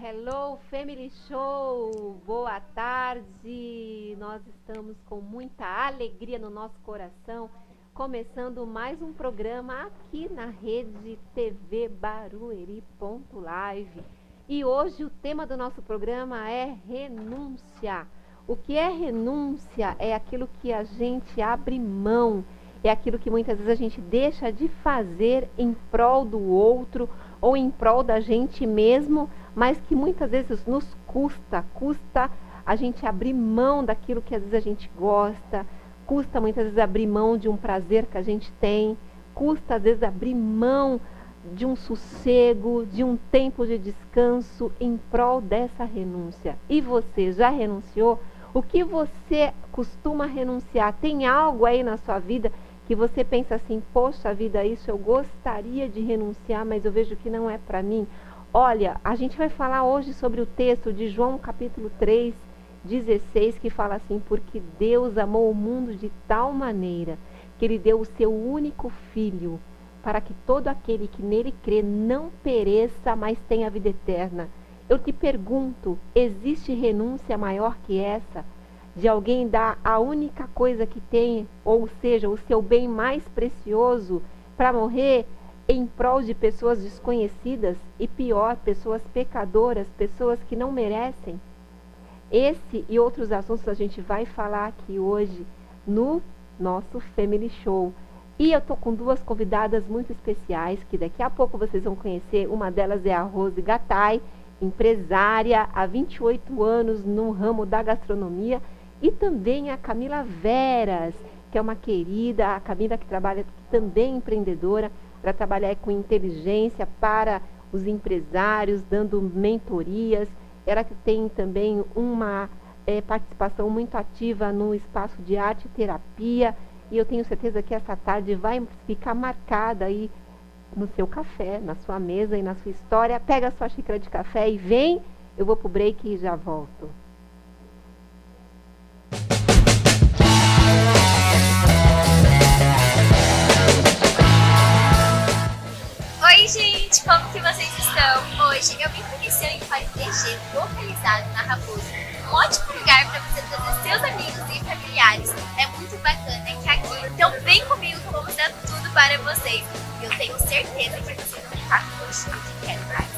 Hello Family Show, boa tarde. Nós estamos com muita alegria no nosso coração, começando mais um programa aqui na rede TV Barueri.live. E hoje o tema do nosso programa é renúncia. O que é renúncia? É aquilo que a gente abre mão, é aquilo que muitas vezes a gente deixa de fazer em prol do outro ou em prol da gente mesmo, mas que muitas vezes nos custa a gente abrir mão daquilo que às vezes a gente gosta, custa muitas vezes abrir mão de um prazer que a gente tem, custa às vezes abrir mão de um sossego, de um tempo de descanso em prol dessa renúncia. E você já renunciou? O que você costuma renunciar? Tem algo aí na sua vida que você pensa assim, poxa vida, isso eu gostaria de renunciar, mas eu vejo que não é para mim? Olha, a gente vai falar hoje sobre o texto de João capítulo 3, 16, que fala assim, porque Deus amou o mundo de tal maneira que Ele deu o seu único Filho, para que todo aquele que nele crê não pereça, mas tenha vida eterna. Eu te pergunto, existe renúncia maior que essa? De alguém dar a única coisa que tem, ou seja, o seu bem mais precioso, para morrer em prol de pessoas desconhecidas e pior, pessoas pecadoras, pessoas que não merecem? Esse e outros assuntos a gente vai falar aqui hoje no nosso Family Show. E eu tô com duas convidadas muito especiais, que daqui a pouco vocês vão conhecer. Uma delas é a Rose Gattai, empresária há 28 anos no ramo da gastronomia, e também a Camila Veras, que é uma querida, a Camila que trabalha também empreendedora, para trabalhar com inteligência para os empresários, dando mentorias. Ela que tem também uma participação muito ativa no espaço de arte e terapia, e eu tenho certeza que essa tarde vai ficar marcada aí no seu café, na sua mesa e na sua história. Pega a sua xícara de café e vem, eu vou pro break e já volto. Oi gente, como que vocês estão? Hoje eu vim conhecer o Empório DG, localizado na Raposa. Um ótimo lugar para você trazer seus amigos e familiares. É muito bacana que aqui. Então vem comigo que eu vou mostrar tudo para vocês. E eu tenho certeza que vocês vão ficar com gostinho de quero mais.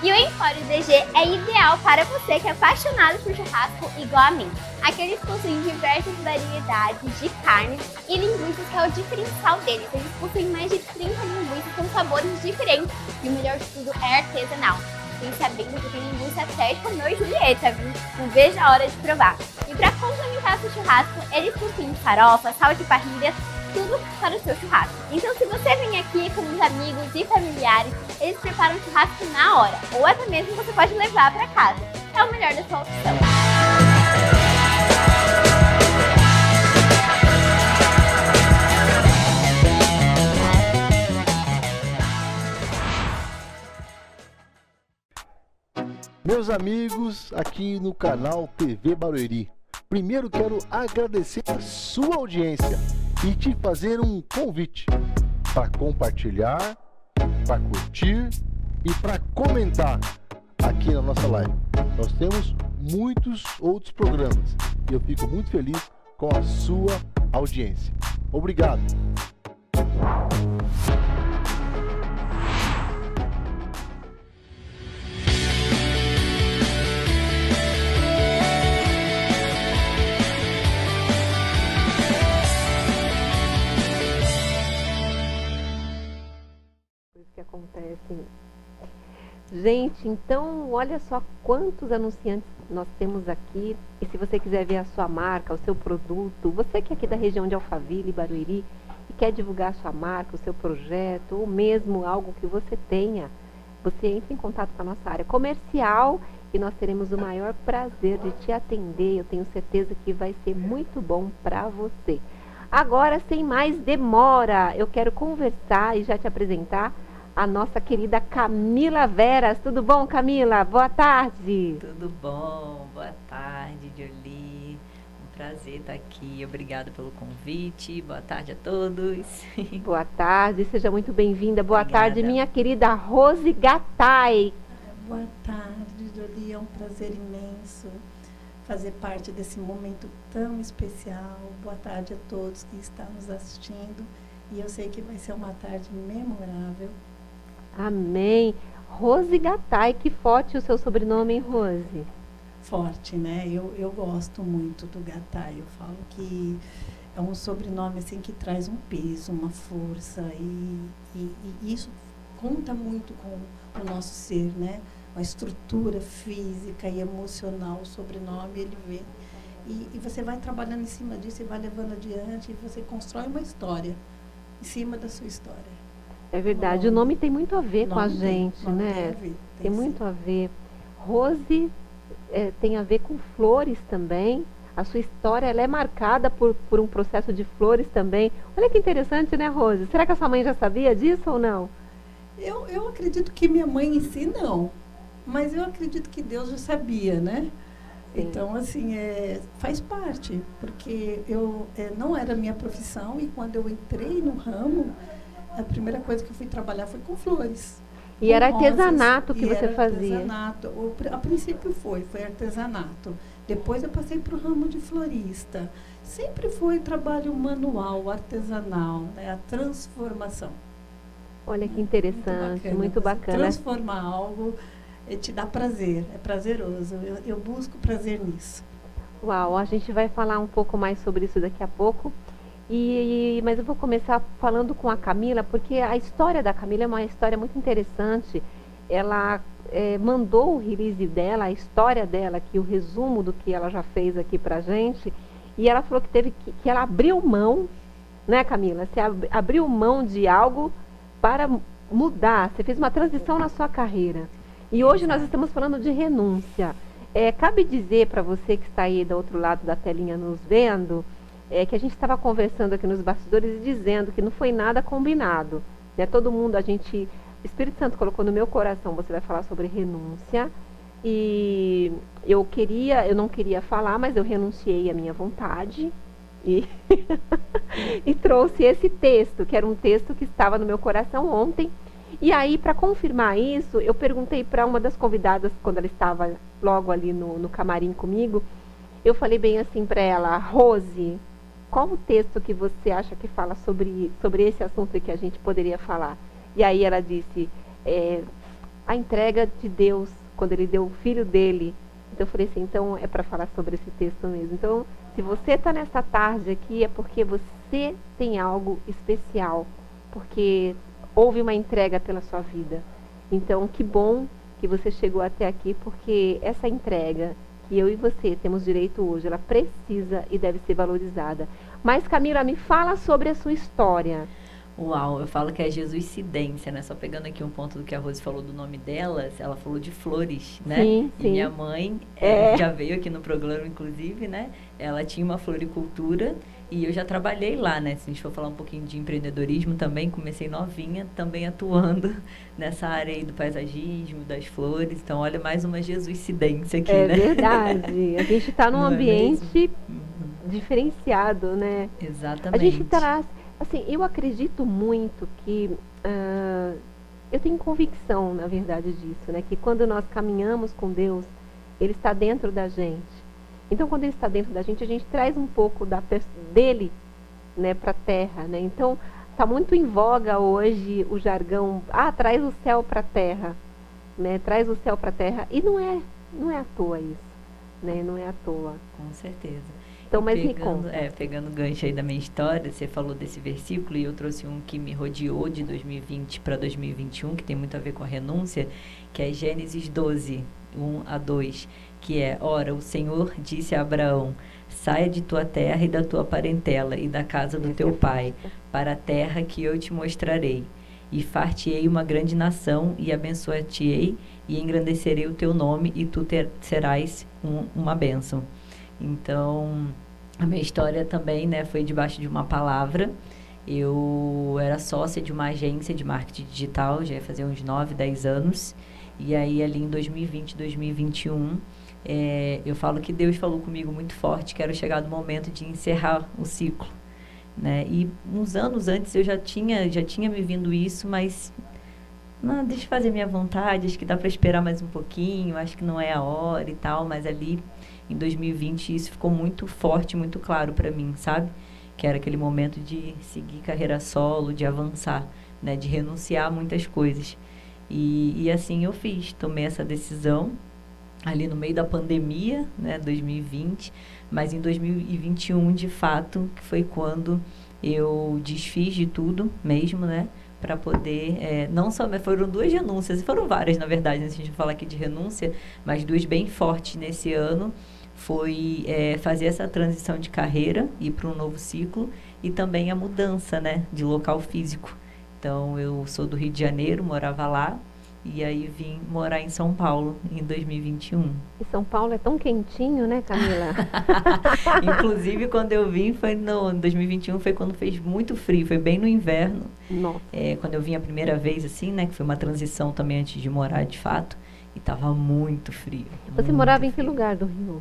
E o Empório DG é ideal para você que é apaixonado por churrasco igual a mim. Aqui eles possuem diversas variedades de carnes e linguiças, que é o diferencial deles. Eles possuem mais de 30 linguiças com sabores diferentes e o melhor de tudo é artesanal. Fiquem sabendo que tem linguiça até de Romeu e Julieta, viu? Não vejo a hora de provar. E para complementar seu churrasco, eles possuem farofa, sal de parrilha, tudo para o seu churrasco. Então se você vem aqui com os amigos e familiares, eles preparam o churrasco na hora, ou até mesmo você pode levar para casa. É o melhor da sua opção. Meus amigos, aqui no canal TV Barueri, primeiro quero agradecer a sua audiência e te fazer um convite para compartilhar, para curtir e para comentar aqui na nossa live. Nós temos muitos outros programas e eu fico muito feliz com a sua audiência. Obrigado! Que acontece. Gente, então olha só quantos anunciantes nós temos aqui. E se você quiser ver a sua marca, o seu produto, você que é aqui da região de Alphaville, Barueri, e quer divulgar a sua marca, o seu projeto, ou mesmo algo que você tenha, você entra em contato com a nossa área comercial e nós teremos o maior prazer de te atender. Eu tenho certeza que vai ser muito bom para você. Agora, sem mais demora, eu quero conversar e já te apresentar a nossa querida Camila Veras. Tudo bom, Camila? Boa tarde. Tudo bom? Boa tarde, Jolie. Um prazer prazer estar aqui. Obrigada pelo convite. Boa tarde a todos. Boa tarde, seja muito bem-vinda. Boa Obrigada. tarde, minha querida Rose Gattai. Boa tarde, Jolie. É um prazer imenso fazer parte desse momento tão especial. Boa tarde a todos que estão nos assistindo. E eu sei que vai ser uma tarde memorável. Amém. Rose Gattai, que forte o seu sobrenome, hein, Rose? Forte, né? Eu gosto muito do Gattai. Eu falo que é um sobrenome assim que traz um peso, uma força e isso conta muito com o nosso ser, né? A estrutura física e emocional, o sobrenome, ele vem. E você vai trabalhando em cima disso e vai levando adiante e você constrói uma história em cima da sua história. É verdade, o nome tem muito a ver com a gente, né? Tem muito a ver. Rose tem a ver com flores também. A sua história ela é marcada por um processo de flores também. Olha que interessante, né, Rose? Será que a sua mãe já sabia disso ou não? Eu acredito que minha mãe em si não, mas eu acredito que Deus já sabia, né? Sim. Então, assim, faz parte, porque não era minha profissão e quando eu entrei no ramo, a primeira coisa que eu fui trabalhar foi com flores. E era artesanato que você fazia? Artesanato. A princípio foi artesanato. Depois eu passei para o ramo de florista. Sempre foi trabalho manual, artesanal, né? A transformação. Olha que interessante, muito bacana. Transformar algo te dá prazer, é prazeroso. Eu busco prazer nisso. Uau, a gente vai falar um pouco mais sobre isso daqui a pouco. Mas eu vou começar falando com a Camila, porque a história da Camila é uma história muito interessante. Ela mandou o release dela, a história dela, aqui, o resumo do que ela já fez aqui pra gente. E ela falou que ela abriu mão, né, Camila? Você abriu mão de algo para mudar. Você fez uma transição na sua carreira. E hoje nós estamos falando de renúncia. Cabe dizer para você que está aí do outro lado da telinha nos vendo, que a gente estava conversando aqui nos bastidores e dizendo que não foi nada combinado. Né? Todo mundo, o Espírito Santo colocou no meu coração, você vai falar sobre renúncia. E eu não queria falar, mas eu renunciei à minha vontade e, e trouxe esse texto, que era um texto que estava no meu coração ontem. E aí, para confirmar isso, eu perguntei para uma das convidadas, quando ela estava logo ali no camarim comigo, eu falei bem assim para ela: Rose, qual o texto que você acha que fala sobre esse assunto que a gente poderia falar? E aí ela disse, a entrega de Deus, quando ele deu o filho dele. Então eu falei assim, então é para falar sobre esse texto mesmo. Então, se você está nessa tarde aqui, é porque você tem algo especial, porque houve uma entrega pela sua vida. Então, que bom que você chegou até aqui, porque essa entrega que eu e você temos direito hoje, ela precisa e deve ser valorizada. Mas, Camila, me fala sobre a sua história. Uau, eu falo que é Jesuicidência, né? Só pegando aqui um ponto do que a Rose falou do nome dela, ela falou de flores, né? Sim, sim. E minha mãe já veio aqui no programa, inclusive, né? Ela tinha uma floricultura e eu já trabalhei lá, né? Se a gente for falar um pouquinho de empreendedorismo também, comecei novinha, também atuando nessa área aí do paisagismo, das flores. Então, olha, mais uma Jesuicidência aqui, né? É verdade. A gente está num ambiente diferenciado, né? Exatamente. A gente está... Assim, eu acredito muito que, eu tenho convicção, na verdade, disso, né? Que quando nós caminhamos com Deus, Ele está dentro da gente. Então, quando Ele está dentro da gente, a gente traz um pouco dele, né, para a terra, né? Então, está muito em voga hoje o jargão, traz o céu para a terra, né? Traz o céu para a terra. E não é à toa isso, né? Não é à toa. Com certeza. Então, mas me conta. Pegando o gancho aí da minha história, você falou desse versículo e eu trouxe um que me rodeou de 2020 para 2021, que tem muito a ver com a renúncia, que é Gênesis 12, 1-2, que é: ora, o Senhor disse a Abraão, saia de tua terra e da tua parentela e da casa do teu pai, para a terra que eu te mostrarei. E far-te-ei uma grande nação, e abençoar-te-ei, e engrandecerei o teu nome, e tu serás uma bênção. Então, a minha história também, né, foi debaixo de uma palavra. Eu era sócia de uma agência de marketing digital, já ia fazer uns 9, 10 anos. E aí, ali em 2020, 2021, eu falo que Deus falou comigo muito forte que era chegado o momento de encerrar o ciclo, né? E uns anos antes eu já tinha me vindo isso, mas não, deixa eu fazer minha vontade, acho que dá para esperar mais um pouquinho, acho que não é a hora e tal, mas ali em 2020 isso ficou muito forte, muito claro para mim, sabe? Que era aquele momento de seguir carreira solo, de avançar, né? De renunciar a muitas coisas. E assim eu fiz, tomei essa decisão ali no meio da pandemia, né, 2020, mas em 2021, de fato, que foi quando eu desfiz de tudo mesmo, né, para poder, não só, foram 2 renúncias, foram várias, na verdade, né, se a gente falar aqui de renúncia, mas 2 bem fortes nesse ano, foi fazer essa transição de carreira, ir para um novo ciclo, e também a mudança, né, de local físico. Então, eu sou do Rio de Janeiro, morava lá, e aí vim morar em São Paulo em 2021. E São Paulo é tão quentinho, né, Camila? Inclusive, quando eu vim, em 2021, foi quando fez muito frio, foi bem no inverno. Nossa. Quando eu vim a primeira vez, assim, né, que foi uma transição também antes de morar de fato, e estava muito frio. Você morava em que lugar do Rio?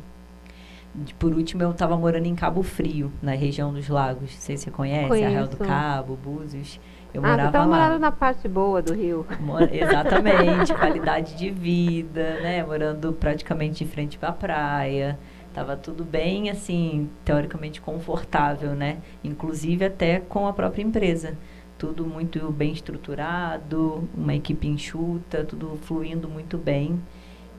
Por último, eu estava morando em Cabo Frio, na região dos lagos. Não sei se você conhece, Conheço. Arraial do Cabo, Búzios. Eu você morava estava lá. morando na parte boa do Rio. Exatamente, qualidade de vida, né? Morando praticamente de frente para a praia. Tava tudo bem, assim, teoricamente confortável, né? Inclusive até com a própria empresa. Tudo muito bem estruturado, uma equipe enxuta, tudo fluindo muito bem.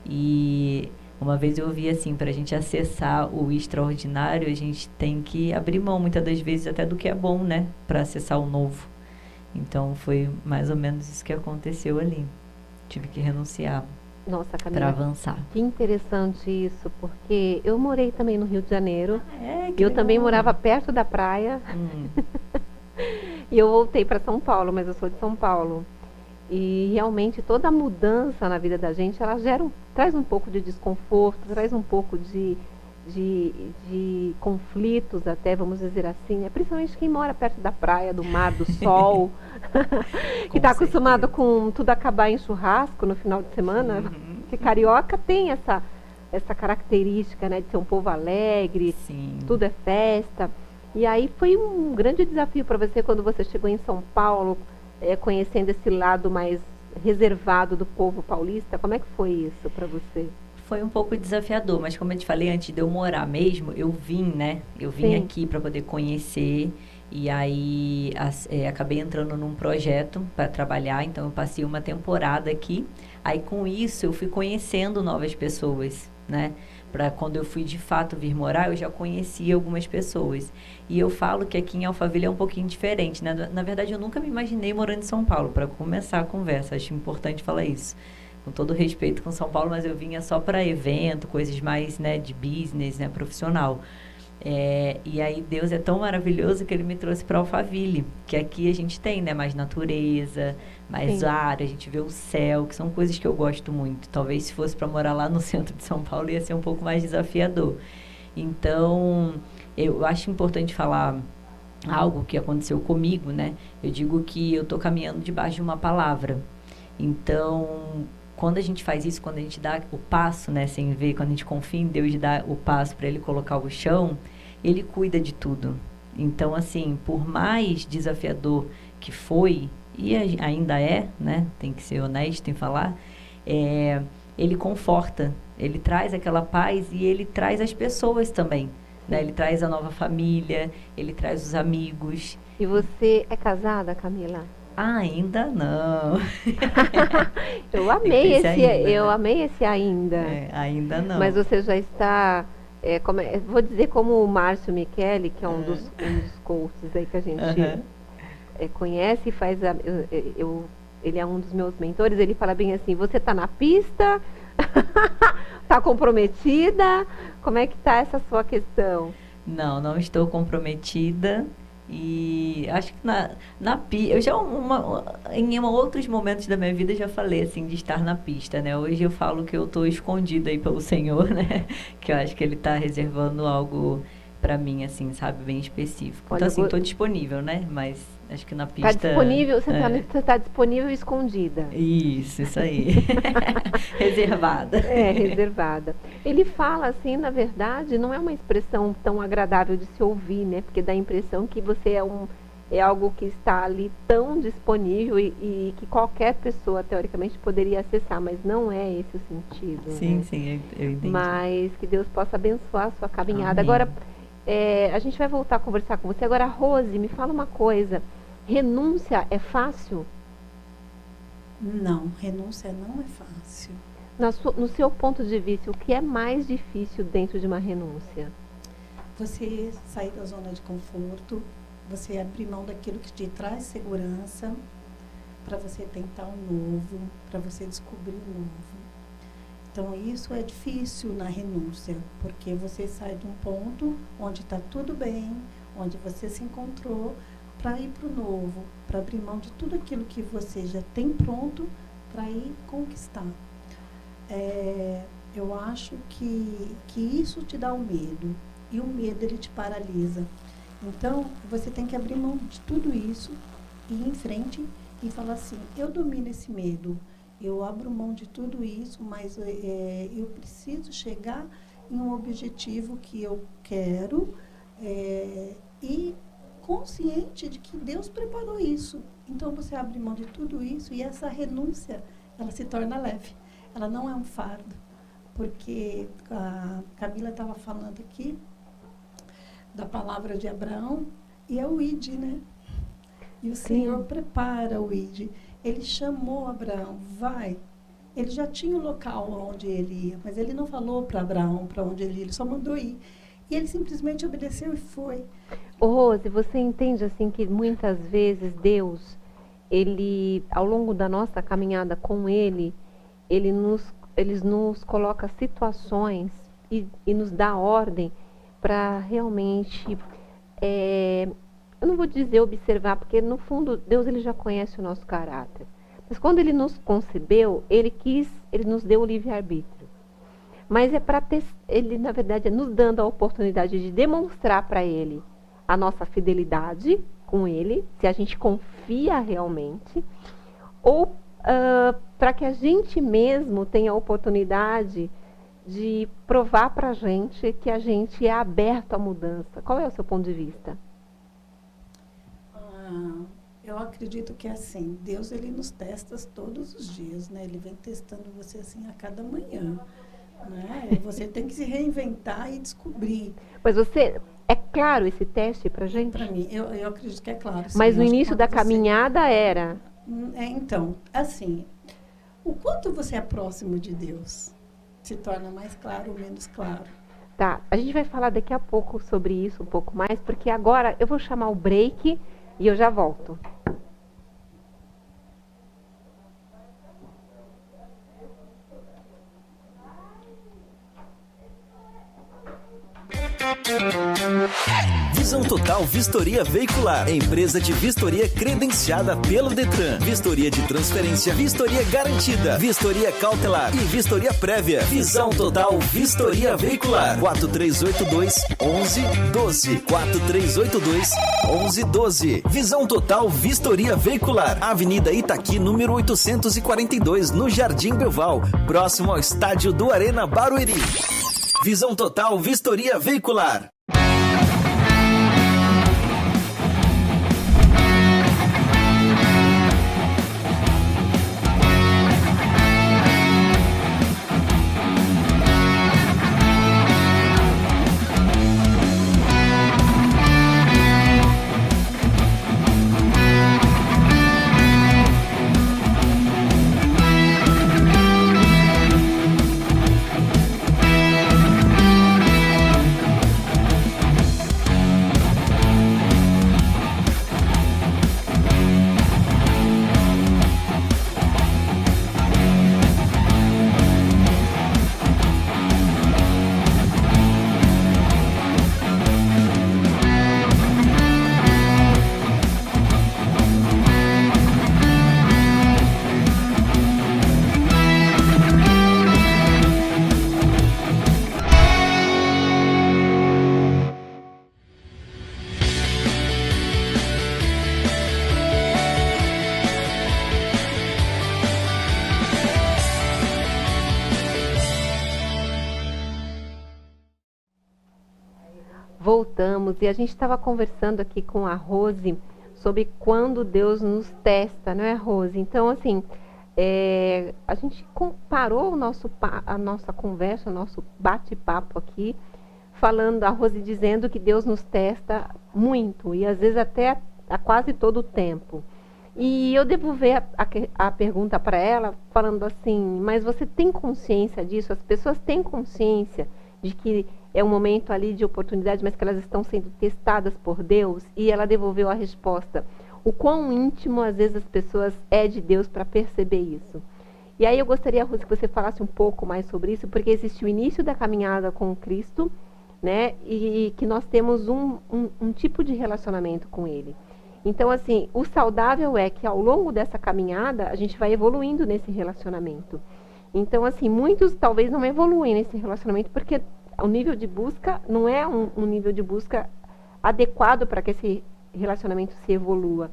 E uma vez eu ouvi assim, para a gente acessar o extraordinário, a gente tem que abrir mão muitas das vezes até do que é bom, né? Para acessar o novo. Então, foi mais ou menos isso que aconteceu ali. Tive que renunciar Nossa, para Camila, avançar. que interessante isso, porque eu morei também no Rio de Janeiro. Que Eu também legal. morava perto da praia. E eu voltei para São Paulo, mas eu sou de São Paulo. E realmente toda mudança na vida da gente, ela traz um pouco de desconforto, traz um pouco de conflitos até, vamos dizer assim, né? Principalmente quem mora perto da praia, do mar, do sol, que está acostumado com tudo acabar em churrasco no final de semana, porque carioca tem essa característica, né, de ser um povo alegre, Sim. tudo é festa. E aí foi um grande desafio para você quando você chegou em São Paulo, conhecendo esse lado mais reservado do povo paulista. Como é que foi isso para você? Foi um pouco desafiador, mas como eu te falei, antes de eu morar mesmo, eu vim, né? Eu vim Sim. aqui para poder conhecer e aí acabei entrando num projeto para trabalhar, então eu passei uma temporada aqui. Aí com isso eu fui conhecendo novas pessoas, né? Para quando eu fui de fato vir morar, eu já conhecia algumas pessoas. E eu falo que aqui em Alphaville é um pouquinho diferente, né? Na verdade, eu nunca me imaginei morando em São Paulo, para começar a conversa. Acho importante falar isso. Com todo respeito com São Paulo, mas eu vinha só para evento, coisas mais, né, de business, né, profissional. E aí Deus é tão maravilhoso que Ele me trouxe para Alphaville, que aqui a gente tem, né, mais natureza, mais Sim. ar, a gente vê o céu, que são coisas que eu gosto muito. Talvez se fosse para morar lá no centro de São Paulo ia ser um pouco mais desafiador. Então, eu acho importante falar algo que aconteceu comigo, né? Eu digo que eu estou caminhando debaixo de uma palavra. Então, quando a gente faz isso, quando a gente dá o passo, né, sem ver, quando a gente confia em Deus de dar o passo para Ele colocar o chão, Ele cuida de tudo. Então, assim, por mais desafiador que foi, e ainda é, né, tem que ser honesto em falar, Ele conforta, Ele traz aquela paz e Ele traz as pessoas também, né? Ele traz a nova família, Ele traz os amigos. E você é casada, Camila? Ainda não. Eu amei esse ainda, ainda. Ainda não. Mas você já está, vou dizer como o Márcio Michele, que é um dos coaches aí que a gente conhece e faz, ele é um dos meus mentores, ele fala bem assim, você está na pista, está comprometida, como é que está essa sua questão? Não estou comprometida. E acho que eu já em outros momentos da minha vida já falei assim de estar na pista, né? Hoje eu falo que eu estou escondida aí pelo Senhor, né? Que eu acho que Ele está reservando algo para mim, assim, sabe, bem específico. Olha, então assim, estou disponível, né? Mas Acho que na pista... Está disponível, você é. está disponível e escondida. Isso aí. Reservada. É, reservada. Ele fala assim, na verdade, não é uma expressão tão agradável de se ouvir, né? Porque dá a impressão que você é algo que está ali tão disponível e que qualquer pessoa, teoricamente, poderia acessar, mas não é esse o sentido. Sim, né? sim, eu entendi. Mas que Deus possa abençoar a sua caminhada. Amém. Agora, a gente vai voltar a conversar com você. Agora, Rose, me fala uma coisa. Renúncia é fácil? Não, renúncia não é fácil. No seu ponto de vista, o que é mais difícil dentro de uma renúncia? Você sair da zona de conforto, você abrir mão daquilo que te traz segurança, para você tentar um novo, para você descobrir um novo. Então, isso é difícil na renúncia, porque você sai de um ponto onde está tudo bem, onde você se encontrou, para ir para o novo, para abrir mão de tudo aquilo que você já tem pronto para ir conquistar. Eu acho que isso te dá o medo, e o medo ele te paralisa. Então, você tem que abrir mão de tudo isso, ir em frente e falar assim, eu domino esse medo, eu abro mão de tudo isso, mas eu preciso chegar em um objetivo que eu quero e consciente de que Deus preparou isso. Então, você abre mão de tudo isso e essa renúncia, ela se torna leve. Ela não é um fardo. Porque a Camila estava falando aqui da palavra de Abraão e é o ID, né? E o Senhor prepara o ID. Ele chamou Abraão, vai. Ele já tinha o local onde ele ia, mas ele não falou para Abraão para onde ele ia, ele só mandou ir. E ele simplesmente obedeceu e foi. Rose, você entende assim que muitas vezes Deus, ele, ao longo da nossa caminhada com Ele, Ele nos coloca situações e nos dá ordem para realmente, eu não vou dizer observar, porque no fundo Deus ele já conhece o nosso caráter. Mas quando Ele nos concebeu, Ele nos deu o livre-arbítrio. Mas é para Ele, na verdade, é nos dando a oportunidade de demonstrar para Ele a nossa fidelidade com Ele, se a gente confia realmente, ou para que a gente mesmo tenha a oportunidade de provar para a gente que a gente é aberto à mudança. Qual é o seu ponto de vista? Eu acredito que é assim, Deus ele nos testa todos os dias, né? Ele vem testando você assim a cada manhã, né? E você tem que se reinventar e descobrir. Mas é claro esse teste para a gente? Para mim, eu acredito que é claro. Sim, mas no início da caminhada era? Então, assim, o quanto você é próximo de Deus se torna mais claro ou menos claro. Tá, a gente vai falar daqui a pouco sobre isso um pouco mais, porque agora eu vou chamar o break e eu já volto. Visão Total Vistoria Veicular, empresa de vistoria credenciada pelo Detran, vistoria de transferência, vistoria garantida, vistoria cautelar e vistoria prévia. Visão Total Vistoria Veicular, 4382-1112, 4382-1112. Visão Total Vistoria Veicular, Avenida Itaqui, número 842, no Jardim Belval, próximo ao estádio do Arena Barueri. Visão Total Vistoria Veicular. Voltamos e a gente estava conversando aqui com a Rose sobre quando Deus nos testa, não é, Rose? Então, assim, a gente comparou a nossa conversa, o nosso bate-papo aqui, falando, a Rose dizendo que Deus nos testa muito e às vezes até a quase todo o tempo. E eu devolvi a pergunta para ela, falando assim, mas você tem consciência disso? As pessoas têm consciência de que é um momento ali de oportunidade, mas que elas estão sendo testadas por Deus? E ela devolveu a resposta. O quão íntimo, às vezes, as pessoas é de Deus para perceber isso. E aí eu gostaria, Rose, que você falasse um pouco mais sobre isso, porque existe o início da caminhada com Cristo, né? E que nós temos um tipo de relacionamento com Ele. Então, assim, o saudável é que ao longo dessa caminhada, a gente vai evoluindo nesse relacionamento. Então, assim, muitos talvez não evoluem nesse relacionamento, porque o nível de busca não é um nível de busca adequado para que esse relacionamento se evolua.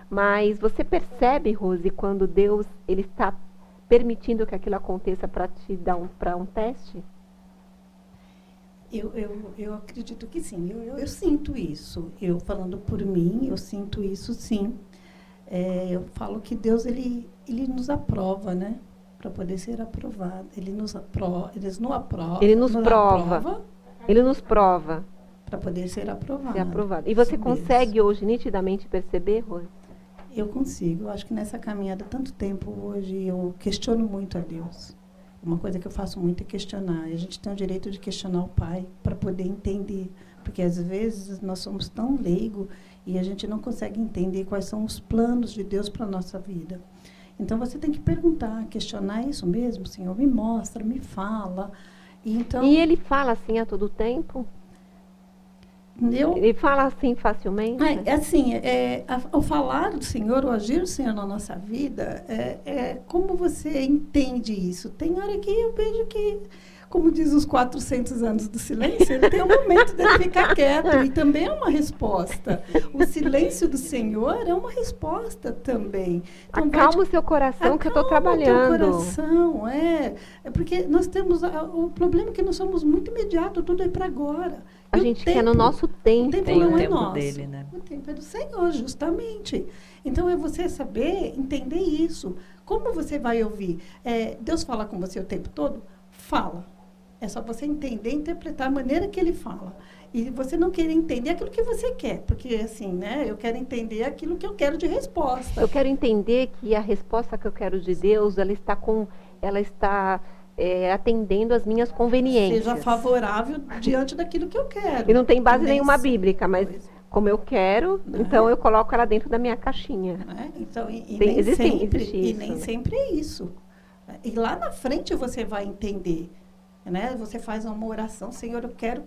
Mas você percebe, Rose, quando Deus ele está permitindo que aquilo aconteça para te dar para um teste? Eu acredito que sim. Eu sinto isso. Eu falando por mim, eu sinto isso sim. Eu falo que Deus ele nos aprova, né? Para poder ser aprovado. Ele nos prova. Ele nos prova para poder ser aprovado. Ser aprovado. E você consegue hoje nitidamente perceber, Rose? Eu consigo. Eu acho que nessa caminhada tanto tempo hoje eu questiono muito a Deus. Uma coisa que eu faço muito é questionar. A gente tem o direito de questionar o Pai para poder entender. Porque, às vezes, nós somos tão leigos e a gente não consegue entender quais são os planos de Deus para a nossa vida. Então, você tem que perguntar, questionar isso mesmo, Senhor, me mostra, me fala. E Ele fala assim a todo tempo? Ele fala assim facilmente? Ao falar do Senhor, o agir do Senhor na nossa vida, como você entende isso? Tem hora que eu vejo que, como diz os 400 anos do silêncio, ele tem um momento dele ficar quieto, e também é uma resposta. O silêncio do Senhor é uma resposta também. Então, acalma o seu coração que eu estou trabalhando. O teu coração, é porque nós temos, o problema é que nós somos muito imediatos, tudo é para agora. A gente quer no nosso tempo. O tempo tem não o é tempo nosso. Dele, né? O tempo é do Senhor, justamente. Então, é você saber, entender isso. Como você vai ouvir? Deus fala com você o tempo todo? Fala. É só você entender, interpretar a maneira que Ele fala. E você não querer entender aquilo que você quer. Porque, assim, né? Eu quero entender aquilo que eu quero de resposta. Eu quero entender que a resposta que eu quero de Deus, ela está atendendo às minhas conveniências. Seja favorável diante daquilo que eu quero. E não tem base nenhuma bíblica, mas como eu quero, então eu coloco ela dentro da minha caixinha. Então, nem né? sempre é isso. E lá na frente você vai entender. Né? Você faz uma oração, Senhor, eu quero,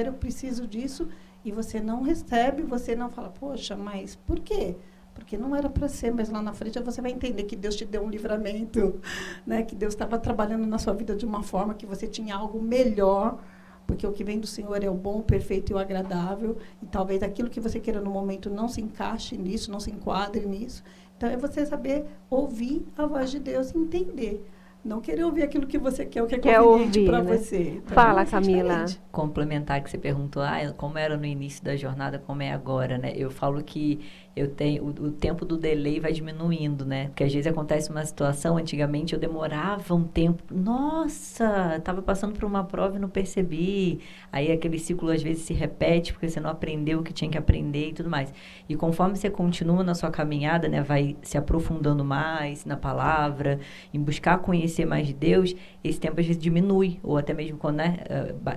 eu preciso disso, e você não recebe, você não fala, poxa, mas por quê? Porque não era para ser, mas lá na frente você vai entender que Deus te deu um livramento, né? Que Deus estava trabalhando na sua vida de uma forma que você tinha algo melhor, porque o que vem do Senhor é o bom, o perfeito e o agradável, e talvez aquilo que você queira no momento não se encaixe nisso, não se enquadre nisso. Então, é você saber ouvir a voz de Deus e entender. Não querer ouvir aquilo que você quer, o que é conveniente para você. Então, fala, Camila. Complementar que você perguntou, como era no início da jornada, como é agora, né? Eu falo que eu tenho o tempo do delay vai diminuindo, né? Porque às vezes acontece uma situação, antigamente eu demorava um tempo, nossa, estava passando por uma prova e não percebi. Aí aquele ciclo às vezes se repete porque você não aprendeu o que tinha que aprender e tudo mais. E conforme você continua na sua caminhada, né, vai se aprofundando mais na palavra, em buscar conhecer mais de Deus, esse tempo às vezes diminui, ou até mesmo quando, né,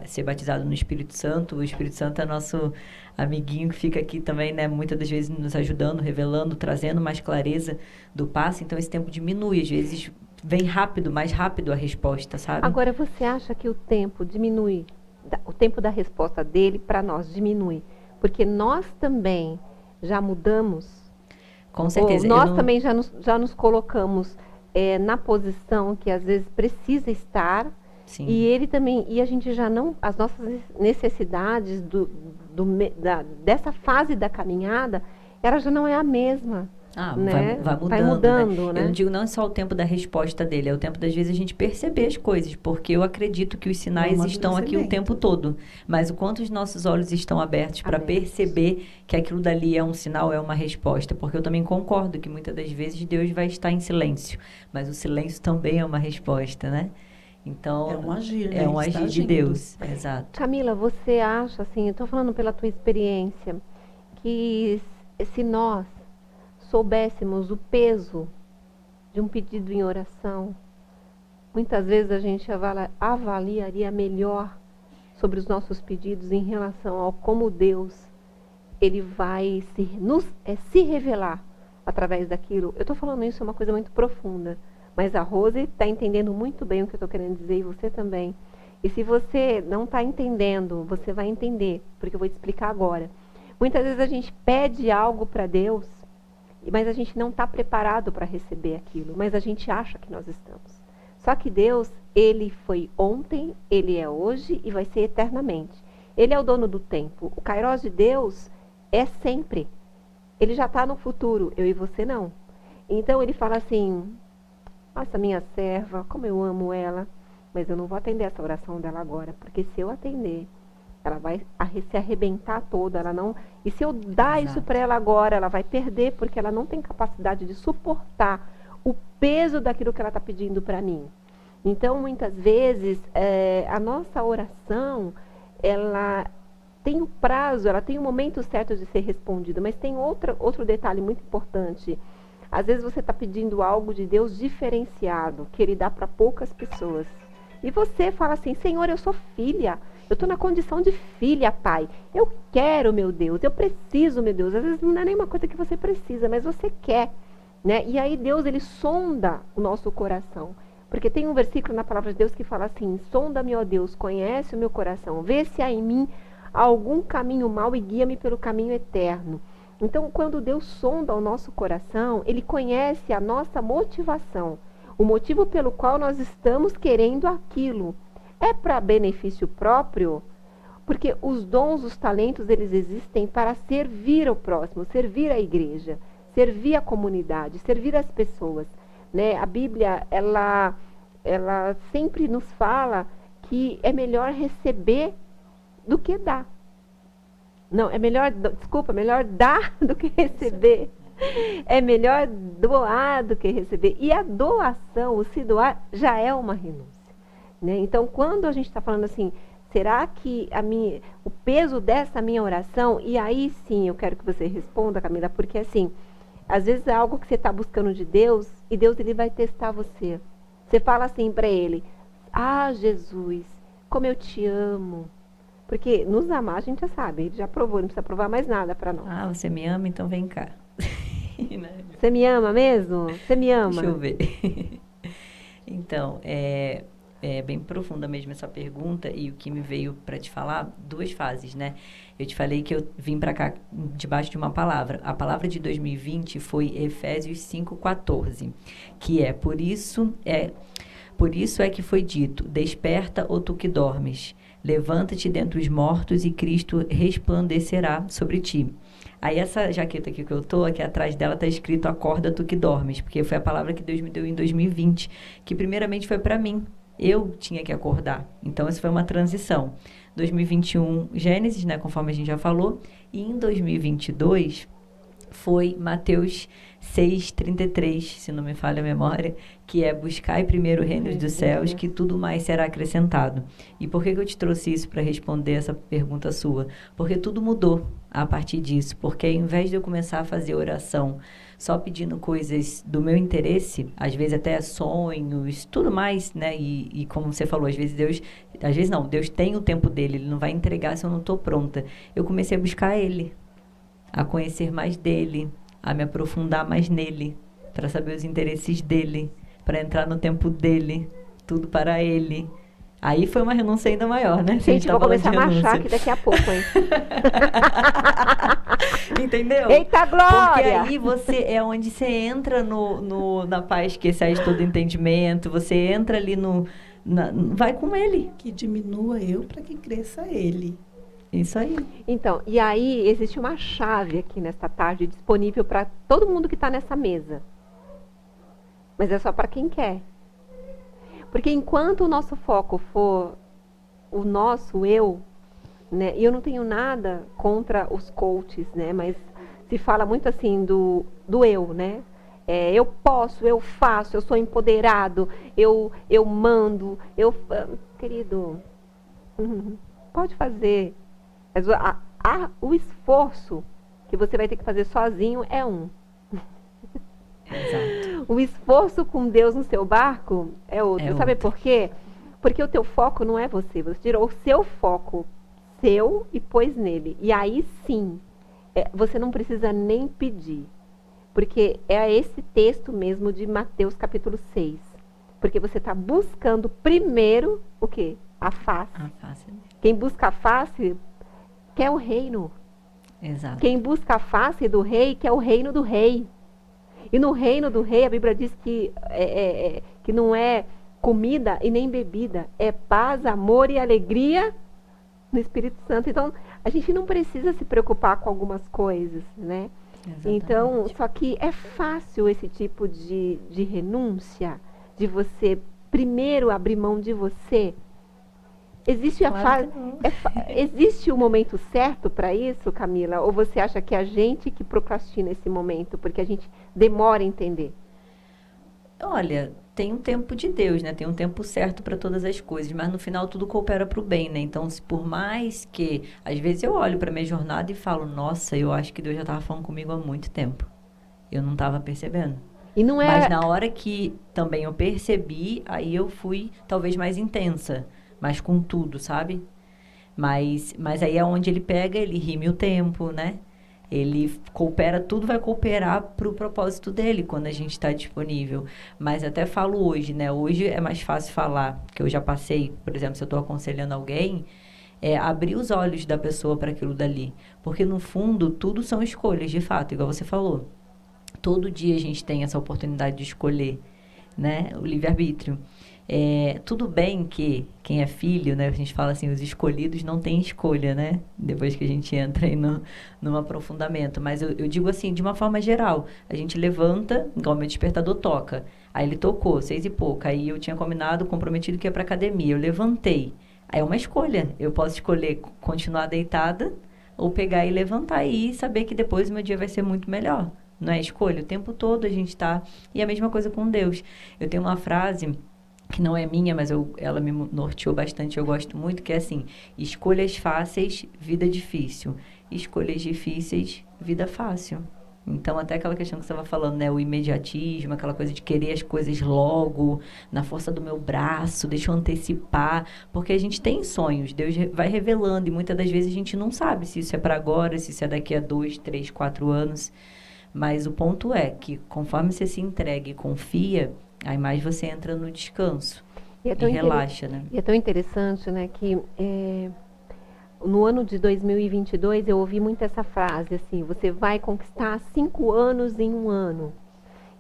ser batizado no Espírito Santo, o Espírito Santo é nosso amiguinho que fica aqui também, né, muitas das vezes nos ajudando, revelando, trazendo mais clareza do passe, então esse tempo diminui, às vezes vem mais rápido a resposta, sabe? Agora, você acha que o tempo diminui, o tempo da resposta dele para nós diminui, porque nós também já mudamos? Com certeza. Nós também já nos colocamos na posição que às vezes precisa estar. Sim. E ele também, e a gente já não, as nossas necessidades dessa fase da caminhada, ela já não é a mesma. né? Vai mudando, vai mudando, né? Eu não digo não é só o tempo da resposta dele, é o tempo das vezes a gente perceber as coisas, porque eu acredito que os sinais estão aqui o tempo todo, mas o quanto os nossos olhos estão abertos para perceber que aquilo dali é um sinal, é uma resposta, porque eu também concordo que muitas das vezes Deus vai estar em silêncio, mas o silêncio também é uma resposta, né? Então, é um agir, né? É um agir de Deus, exato. Camila, você acha, assim, eu estou falando pela tua experiência, que se nós soubéssemos o peso de um pedido em oração, muitas vezes a gente avaliaria melhor sobre os nossos pedidos em relação ao como Deus ele vai se revelar através daquilo. Eu estou falando isso, é uma coisa muito profunda, mas a Rose está entendendo muito bem o que eu estou querendo dizer e você também. E se você não está entendendo, você vai entender, porque eu vou te explicar agora. Muitas vezes a gente pede algo para Deus, mas a gente não está preparado para receber aquilo, mas a gente acha que nós estamos. Só que Deus, Ele foi ontem, Ele é hoje e vai ser eternamente. Ele é o dono do tempo. O Kairos de Deus é sempre. Ele já está no futuro, eu e você não. Então Ele fala assim, nossa, minha serva, como eu amo ela, mas eu não vou atender essa oração dela agora, porque se eu atender, ela vai se arrebentar toda, ela não... E se eu dar isso para ela agora, ela vai perder, porque ela não tem capacidade de suportar o peso daquilo que ela está pedindo para mim. Então, muitas vezes, a nossa oração, ela tem o prazo, ela tem o momento certo de ser respondida, mas tem outro detalhe muito importante. Às vezes você está pedindo algo de Deus diferenciado, que Ele dá para poucas pessoas. E você fala assim, Senhor, eu sou filha, eu estou na condição de filha, Pai. Eu quero, meu Deus, eu preciso, meu Deus. Às vezes não é nenhuma coisa que você precisa, mas você quer, né? E aí Deus, Ele sonda o nosso coração. Porque tem um versículo na palavra de Deus que fala assim, sonda-me, ó Deus, conhece o meu coração, vê se há em mim algum caminho mau e guia-me pelo caminho eterno. Então, quando Deus sonda o nosso coração, Ele conhece a nossa motivação, o motivo pelo qual nós estamos querendo aquilo. É para benefício próprio? Porque os dons, os talentos, eles existem para servir ao próximo, servir a igreja, servir a comunidade, servir as pessoas, né? A Bíblia, ela sempre nos fala que é melhor receber do que dar. Não, melhor dar do que receber. É melhor doar do que receber. E a doação, o se doar, já é uma renúncia. Né? Então, quando a gente está falando assim, será que o peso dessa minha oração, e aí sim eu quero que você responda, Camila, porque assim, às vezes é algo que você está buscando de Deus, e Deus ele vai testar você. Você fala assim para Ele, Jesus, como eu te amo. Porque nos amar a gente já sabe, Ele já provou, não precisa provar mais nada para nós. Você me ama, então vem cá. Você me ama mesmo? Você me ama? Deixa eu ver. Então, é bem profunda mesmo essa pergunta, e o que me veio para te falar, duas fases, né? Eu te falei que eu vim para cá debaixo de uma palavra. A palavra de 2020 foi Efésios 5,14, que por isso é que foi dito, desperta, ó tu que dormes, levanta-te dentre os mortos e Cristo resplandecerá sobre ti. Aí essa jaqueta aqui que eu tô, aqui atrás dela tá escrito acorda tu que dormes, porque foi a palavra que Deus me deu em 2020, que primeiramente foi para mim. Eu tinha que acordar. Então, essa foi uma transição. 2021, Gênesis, né, conforme a gente já falou. E em 2022, foi Mateus 6,33, se não me falha a memória, que é buscai primeiro o reino dos céus, que tudo mais será acrescentado. E por que eu te trouxe isso para responder essa pergunta sua? Porque tudo mudou a partir disso. Porque ao invés de eu começar a fazer oração só pedindo coisas do meu interesse, às vezes até sonhos, tudo mais, né? E como você falou, às vezes Deus tem o tempo dele, Ele não vai entregar se eu não estou pronta. Eu comecei a buscar Ele, a conhecer mais dele, a me aprofundar mais nele, para saber os interesses dele, para entrar no tempo dele, tudo para Ele. Aí foi uma renúncia ainda maior, né? Gente, vou começar a marchar aqui daqui a pouco, hein? Entendeu? Eita, glória! Porque aí você é onde você entra na paz que excede todo entendimento, você entra ali vai com Ele. Que diminua eu para que cresça Ele. Isso aí. Então, e aí existe uma chave aqui nesta tarde disponível para todo mundo que está nessa mesa. Mas é só para quem quer. Porque enquanto o nosso foco for o nosso eu, né? E eu não tenho nada contra os coaches, né? Mas se fala muito assim do eu, né? Eu posso, eu faço, eu sou empoderado, eu mando, querido, pode fazer. Mas o esforço que você vai ter que fazer sozinho é um. Exato. O esforço com Deus no seu barco é outro. É Sabe outro. por quê? Porque o teu foco não é você. Você tirou o seu foco e pôs nele. E aí sim, você não precisa nem pedir. Porque é esse texto mesmo de Mateus capítulo 6. Porque você está buscando primeiro o quê? A face. A face dele. Quem busca a face quer o reino. Exato. Quem busca a face do rei quer o reino do rei. E no reino do rei, a Bíblia diz que não é comida e nem bebida. É paz, amor e alegria no Espírito Santo. Então, a gente não precisa se preocupar com algumas coisas, né? Exatamente. Então, só que é fácil esse tipo de renúncia, de você primeiro abrir mão de você. Existe Claro que não. Existe o momento certo para isso, Camila? Ou você acha que é a gente que procrastina esse momento, porque a gente demora a entender? Olha, tem um tempo de Deus, né? Tem um tempo certo para todas as coisas, mas no final tudo coopera para o bem, né? Então, por mais que às vezes eu olho para minha jornada e falo, nossa, eu acho que Deus já estava falando comigo há muito tempo. Eu não estava percebendo. E não é... Mas na hora que também eu percebi, aí eu fui talvez mais intensa, mais com tudo, sabe? Mas aí é onde ele pega, ele rime o tempo, né? Ele coopera, tudo vai cooperar para o propósito dele quando a gente está disponível. Mas até falo hoje, né? Hoje é mais fácil falar, que eu já passei, por exemplo, se eu estou aconselhando alguém, abrir os olhos da pessoa para aquilo dali. Porque no fundo, tudo são escolhas, de fato, igual você falou. Todo dia a gente tem essa oportunidade de escolher, né? O livre-arbítrio. Tudo bem que quem é filho, né? A gente fala assim, os escolhidos não têm escolha, né? Depois que a gente entra aí num aprofundamento. Mas eu digo assim, de uma forma geral. A gente levanta, igual meu despertador toca. Aí ele tocou, 6 e pouco. Aí eu tinha combinado, comprometido que ia pra academia. Eu levantei. Aí é uma escolha. Eu posso escolher continuar deitada ou pegar e levantar e saber que depois o meu dia vai ser muito melhor. Não é escolha? O tempo todo a gente tá... E a mesma coisa com Deus. Eu tenho uma frase... que não é minha, mas ela me norteou bastante, eu gosto muito, que é assim, escolhas fáceis, vida difícil. Escolhas difíceis, vida fácil. Então, até aquela questão que você estava falando, né, o imediatismo, aquela coisa de querer as coisas logo, na força do meu braço, deixa eu antecipar, porque a gente tem sonhos, Deus vai revelando, e muitas das vezes a gente não sabe se isso é para agora, se isso é daqui a 2, 3, 4 anos, mas o ponto é que, conforme você se entrega e confia, aí mais você entra no descanso e relaxa, né? E é tão interessante, né, que no ano de 2022 eu ouvi muito essa frase, assim, você vai conquistar 5 anos em 1 ano.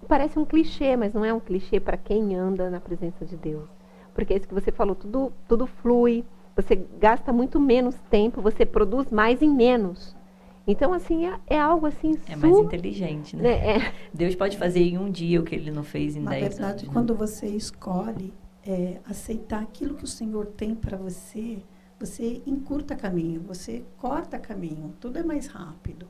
Parece um clichê, mas não é um clichê para quem anda na presença de Deus. Porque é isso que você falou, tudo flui, você gasta muito menos tempo, você produz mais em menos. Então, assim, é algo assim... É mais inteligente, né? né? Deus pode fazer em um dia o que ele não fez em 10 anos. Na verdade, quando você escolhe aceitar aquilo que o Senhor tem para você, você encurta caminho, você corta caminho, tudo é mais rápido.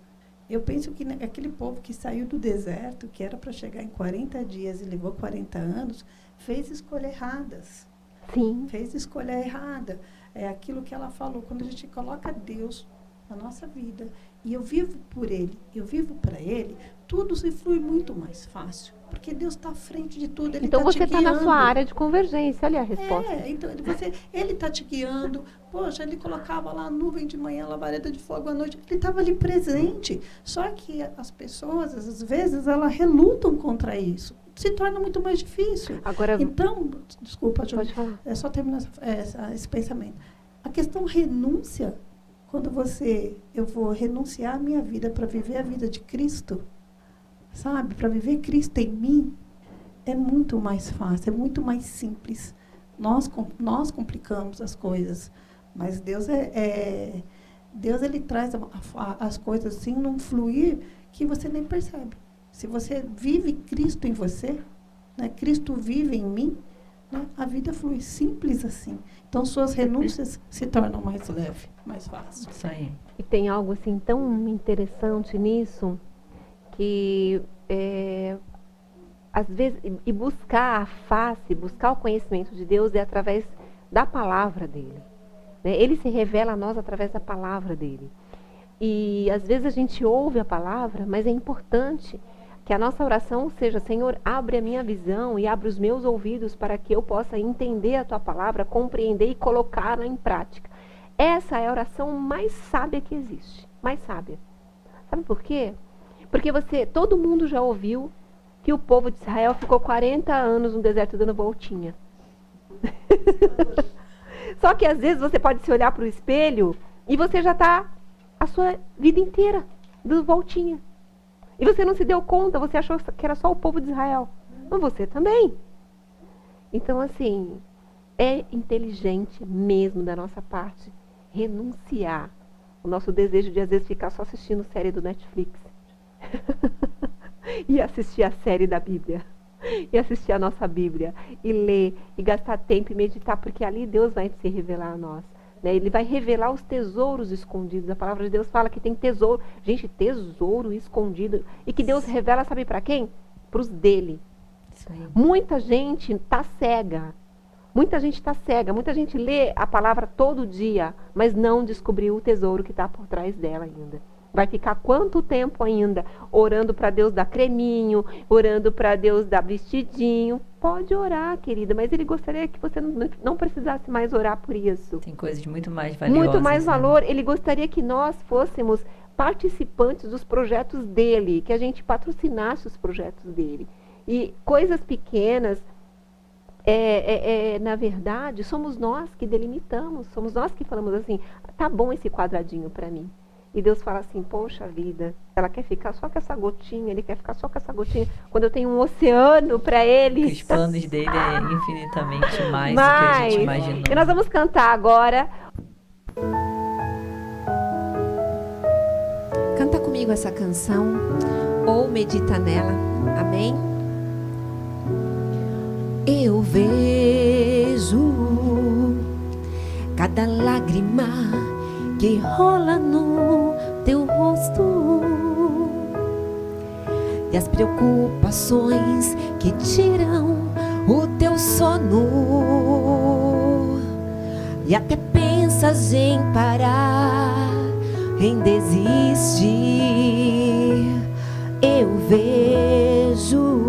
Eu penso que aquele povo que saiu do deserto, que era para chegar em 40 dias e levou 40 anos, fez escolhas erradas. Sim. Fez escolha errada. É aquilo que ela falou, quando a gente coloca Deus na nossa vida, e eu vivo por Ele, eu vivo para Ele, tudo se flui muito mais fácil, porque Deus está à frente de tudo. Ele então você está na sua área de convergência, olha a resposta. Então Ele está te guiando. Poxa, Ele colocava lá a nuvem de manhã, a labareda de fogo à noite, Ele estava ali presente. Só que as pessoas, às vezes, elas relutam contra isso. Se torna muito mais difícil. Agora, então, desculpa, pode falar. É só terminar esse pensamento. A questão renúncia, quando eu vou renunciar a minha vida para viver a vida de Cristo, sabe? Para viver Cristo em mim, é muito mais fácil, é muito mais simples. Nós complicamos as coisas, mas Deus Deus, ele traz as coisas assim num fluir que você nem percebe. Se você vive Cristo em você, né, Cristo vive em mim, né, a vida flui simples assim. Então, suas renúncias se tornam mais leves, mais fáceis. Isso aí. E tem algo assim tão interessante nisso, que às vezes, e buscar a face, buscar o conhecimento de Deus é através da palavra dele. Né? Ele se revela a nós através da palavra dele. E às vezes a gente ouve a palavra, mas é importante que a nossa oração seja: Senhor, abre a minha visão e abre os meus ouvidos para que eu possa entender a tua palavra, compreender e colocá-la em prática. Essa é a oração mais sábia que existe, mais sábia. Sabe por quê? Porque todo mundo já ouviu que o povo de Israel ficou 40 anos no deserto dando voltinha. Só que às vezes você pode se olhar para o espelho e você já está a sua vida inteira dando voltinha. E você não se deu conta, você achou que era só o povo de Israel. Mas você também. Então, assim, é inteligente mesmo da nossa parte renunciar o nosso desejo de, às vezes, ficar só assistindo série do Netflix. E assistir a série da Bíblia. E assistir a nossa Bíblia. E ler, e gastar tempo e meditar, porque ali Deus vai se revelar a nós. Né? Ele vai revelar os tesouros escondidos. A palavra de Deus fala que tem tesouro. Gente, tesouro escondido. E que Deus revela, sabe para quem? Para os dele. Isso aí. Muita gente está cega. Muita gente está cega. Muita gente lê a palavra todo dia, mas não descobriu o tesouro que está por trás dela ainda. Vai ficar quanto tempo ainda orando para Deus dar creminho, orando para Deus dar vestidinho? Pode orar, querida, mas ele gostaria que você não precisasse mais orar por isso. Tem coisas muito mais valiosas. Muito mais né? valor. Ele gostaria que nós fôssemos participantes dos projetos dele, que a gente patrocinasse os projetos dele. E coisas pequenas, na verdade, somos nós que delimitamos, somos nós que falamos assim: tá bom esse quadradinho para mim. E Deus fala assim: poxa vida, ela quer ficar só com essa gotinha, ele quer ficar só com essa gotinha, quando eu tenho um oceano para ele. Os planos dele é infinitamente mais do que a gente imaginou. E nós vamos cantar agora. Canta comigo essa canção, ou medita nela, amém? Eu vejo cada lágrima que rola no teu rosto, e as preocupações que tiram o teu sono, e até pensas em parar, em desistir. Eu vejo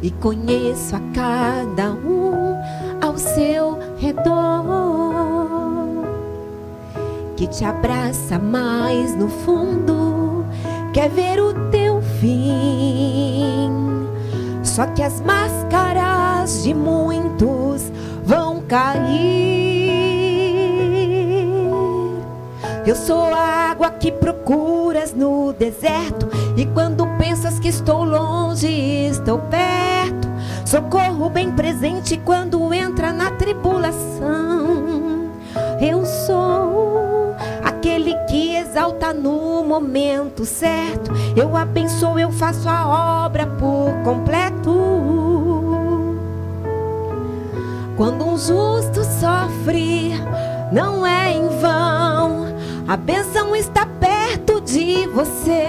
e conheço a cada um ao seu redor, que te abraça mais no fundo, quer ver o teu fim. Só que as máscaras de muitos vão cair. Eu sou a água que procuras no deserto, e quando pensas que estou longe, estou perto. Socorro bem presente quando entra na tribulação. Eu sou aquele que exalta no momento certo. Eu abençoo, eu faço a obra por completo. Quando um justo sofre, não é em vão. A bênção está perto de você.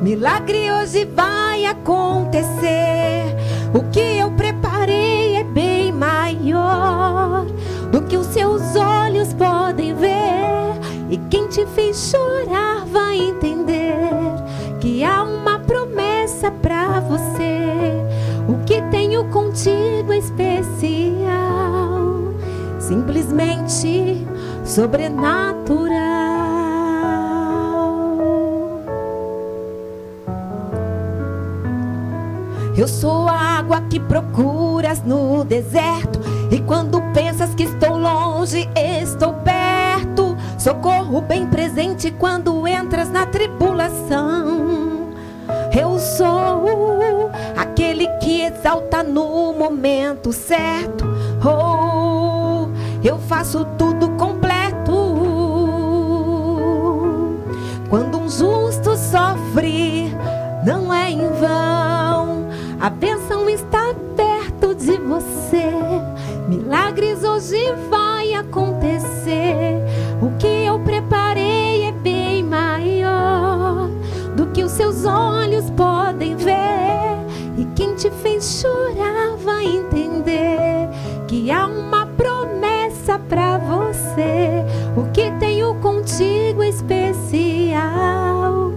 Milagre hoje vai acontecer. O que eu preparei é bem maior do que os seus olhos podem ver. E quem te fez chorar vai entender que há uma promessa pra você. O que tenho contigo é especial, simplesmente sobrenatural. Eu sou a água que procuras no deserto, e quando pensas que estou longe, estou perto. Socorro bem presente quando entras na tribulação. Eu sou aquele que exalta no momento certo. Oh, eu faço tudo completo. um justo sofre, não é em vão. A bênção está perto de você. Milagres hoje vai acontecer. O que eu preparei é bem maior do que os seus olhos podem ver. E quem te fez chorar vai entender que há uma promessa pra você. O que tenho contigo é especial,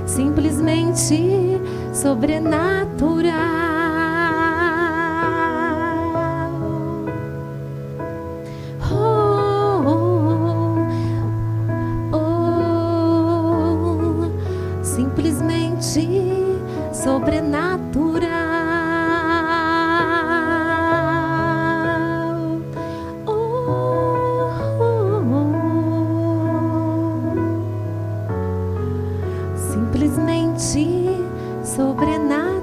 simplesmente sobrenatural. Simplesmente sobrenatural. Simplesmente sobrenatural.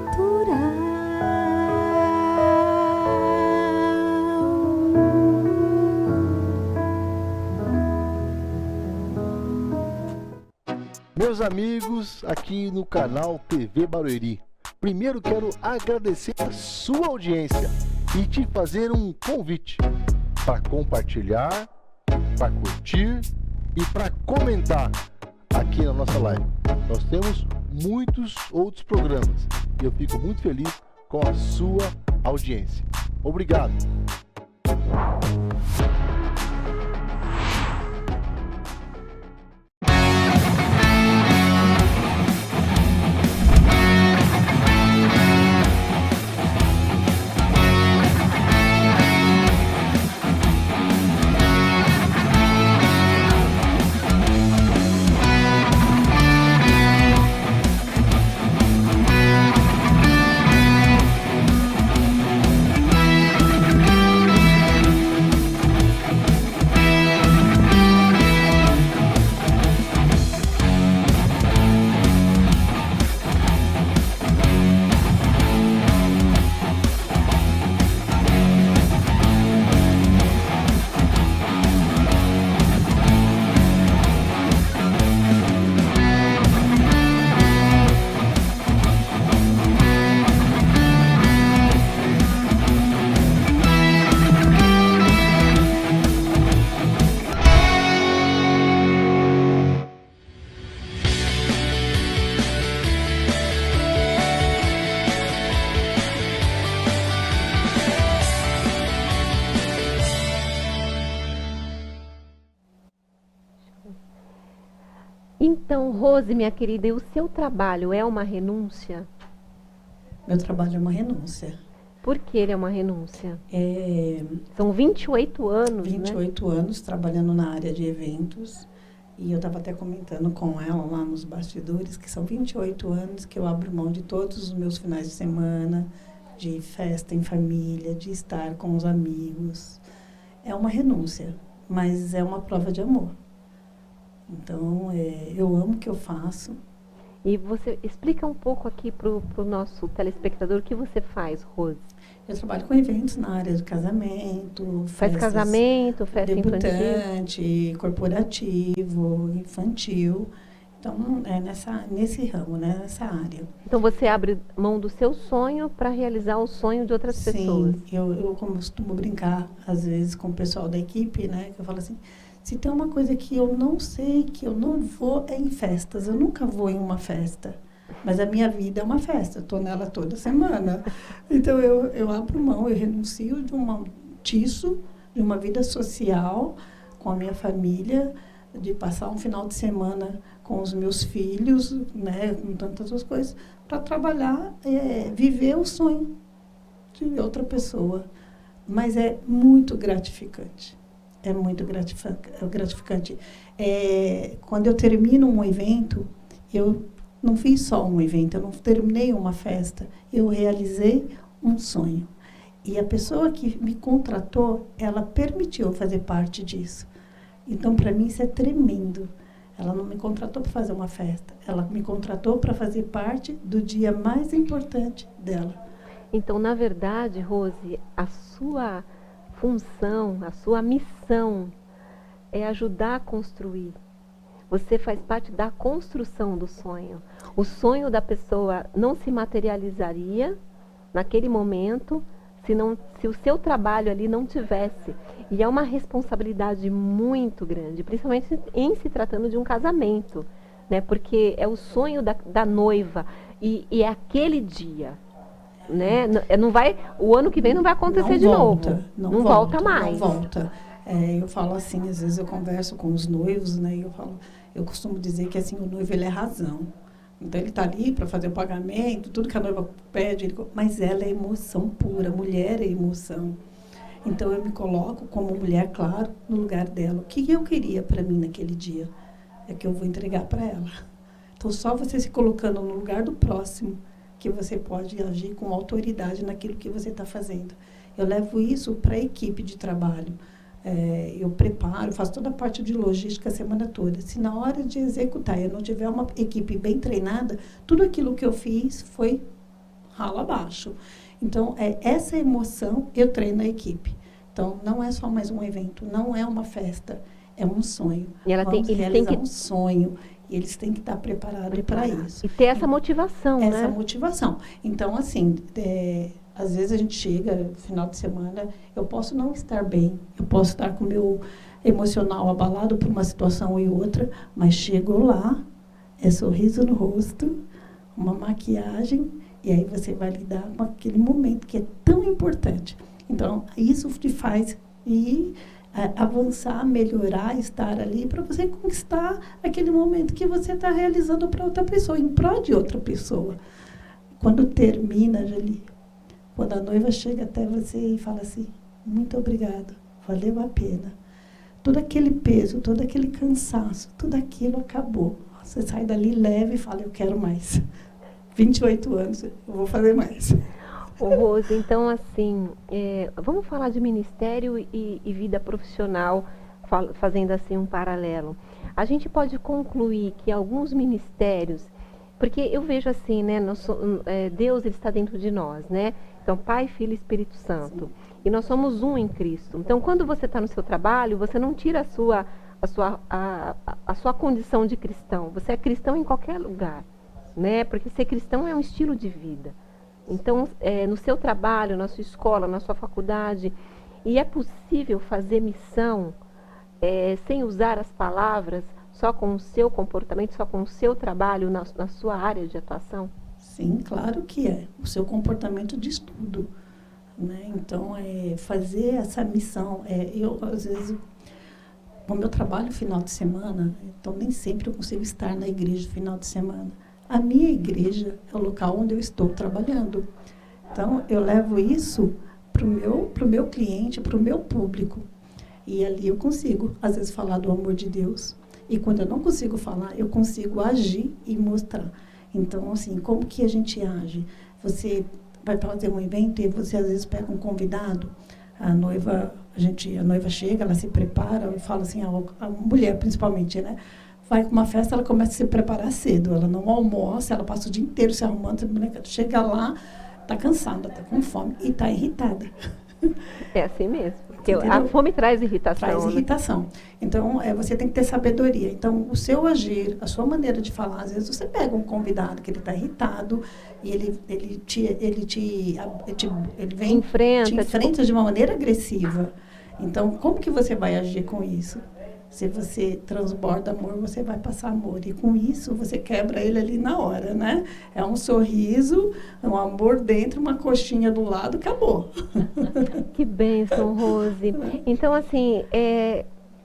Meus amigos, aqui no canal TV Barueri, primeiro quero agradecer a sua audiência e te fazer um convite para compartilhar, para curtir e para comentar aqui na nossa live. Nós temos muitos outros programas e eu fico muito feliz com a sua audiência. Obrigado! Então, Rose, minha querida, e o seu trabalho é uma renúncia? Meu trabalho é uma renúncia. Por que ele é uma renúncia? É, São 28 anos, 28 anos trabalhando na área de eventos. E eu estava até comentando com ela lá nos bastidores que são 28 anos que eu abro mão de todos os meus finais de semana, de festa em família, de estar com os amigos. É uma renúncia, mas é uma prova de amor. Então, eu amo o que eu faço. E você explica um pouco aqui para o nosso telespectador o que você faz, Rose. Eu trabalho com eventos na área de casamento, Faz casamento, festa debutante, corporativo, infantil. Então, é nesse ramo, né, nessa área. Então, você abre mão do seu sonho para realizar o sonho de outras pessoas. Sim, eu costumo brincar, às vezes, com o pessoal da equipe, né, que eu falo assim, se tem uma coisa que eu não sei, que eu não vou, é em festas. Eu nunca vou em uma festa. Mas a minha vida é uma festa. Eu estou nela toda semana. Então, eu abro mão, eu renuncio de de uma vida social com a minha família, de passar um final de semana com os meus filhos, né, com tantas outras coisas, para trabalhar, viver o sonho de outra pessoa. Mas é muito gratificante. É muito gratificante. Quando eu termino um evento, eu não fiz só um evento, eu não terminei uma festa, eu realizei um sonho. E a pessoa que me contratou, ela permitiu fazer parte disso. Então, para mim, isso é tremendo. Ela não me contratou para fazer uma festa, ela me contratou para fazer parte do dia mais importante dela. Então, na verdade, Rose, a sua função, a sua missão é ajudar a construir. Você faz parte da construção do sonho. O sonho da pessoa não se materializaria naquele momento se o seu trabalho ali não tivesse. E é uma responsabilidade muito grande, principalmente em se tratando de um casamento, né? Porque é o sonho da noiva e é aquele dia, né? Não vai, o ano que vem não vai acontecer de novo. Não volta mais. Não volta. Eu falo assim, às vezes eu converso com os noivos, né? E eu costumo dizer que assim, o noivo ele é razão. Então, ele está ali para fazer o pagamento, tudo que a noiva pede, mas ela é emoção pura, mulher é emoção. Então, eu me coloco como mulher, claro, no lugar dela. O que eu queria para mim naquele dia é que eu vou entregar para ela. Então, só você se colocando no lugar do próximo que você pode agir com autoridade naquilo que você está fazendo. Eu levo isso para a equipe de trabalho. Eu preparo, faço toda a parte de logística a semana toda. Se na hora de executar eu não tiver uma equipe bem treinada, tudo aquilo que eu fiz foi ralo abaixo. Então, essa emoção eu treino a equipe. Então, não é só mais um evento, não é uma festa, é um sonho. E eles têm que um sonho e eles têm que estar preparados para isso. E ter essa motivação, né? Essa motivação. Então, assim, às vezes a gente chega no final de semana, eu posso não estar bem, eu posso estar com o meu emocional abalado por uma situação e outra, mas chego lá, é sorriso no rosto, uma maquiagem, e aí você vai lidar com aquele momento que é tão importante. Então, isso te faz avançar, melhorar, estar ali para você conquistar aquele momento que você está realizando para outra pessoa, em prol de outra pessoa. Quando termina, Jolie, quando a noiva chega até você e fala assim, muito obrigado, valeu a pena. Todo aquele peso, todo aquele cansaço, tudo aquilo acabou. Você sai dali leve e fala, eu quero mais. 28 anos, eu vou fazer mais. Ô, Rose, então, assim, vamos falar de ministério e vida profissional, fazendo assim um paralelo. A gente pode concluir que alguns ministérios, porque eu vejo assim, né, Deus ele está dentro de nós, né? Então, Pai, Filho e Espírito Santo. Sim. E nós somos um em Cristo. Então, quando você está no seu trabalho, você não tira a sua condição de cristão. Você é cristão em qualquer lugar, né? Porque ser cristão é um estilo de vida. Então, no seu trabalho, na sua escola, na sua faculdade, e é possível fazer missão sem usar as palavras, só com o seu comportamento, só com o seu trabalho na sua área de atuação? Sim, claro que é. O seu comportamento diz tudo, né? Então, fazer essa missão, eu, às vezes, como eu trabalho final de semana, então nem sempre eu consigo estar na igreja no final de semana. A minha igreja é o local onde eu estou trabalhando. Então, eu levo isso para o meu cliente, para o meu público. E ali eu consigo, às vezes, falar do amor de Deus. E quando eu não consigo falar, eu consigo agir e mostrar. Então, assim, como que a gente age? Você vai fazer um evento e você, às vezes, pega um convidado, a noiva chega, ela se prepara, eu falo assim, a mulher, principalmente, né? Vai com uma festa, ela começa a se preparar cedo. Ela não almoça, ela passa o dia inteiro se arrumando. Chega lá, está cansada, está com fome e está irritada. É assim mesmo. Porque a fome traz irritação. Traz irritação. Então, você tem que ter sabedoria. Então, o seu agir, a sua maneira de falar, às vezes você pega um convidado que ele está irritado e ele vem te enfrenta de uma maneira agressiva. Então, como que você vai agir com isso? Se você transborda amor, você vai passar amor. E com isso, você quebra ele ali na hora, né? É um sorriso, um amor dentro, uma coxinha do lado, acabou. Que bênção, Rose. Então, assim,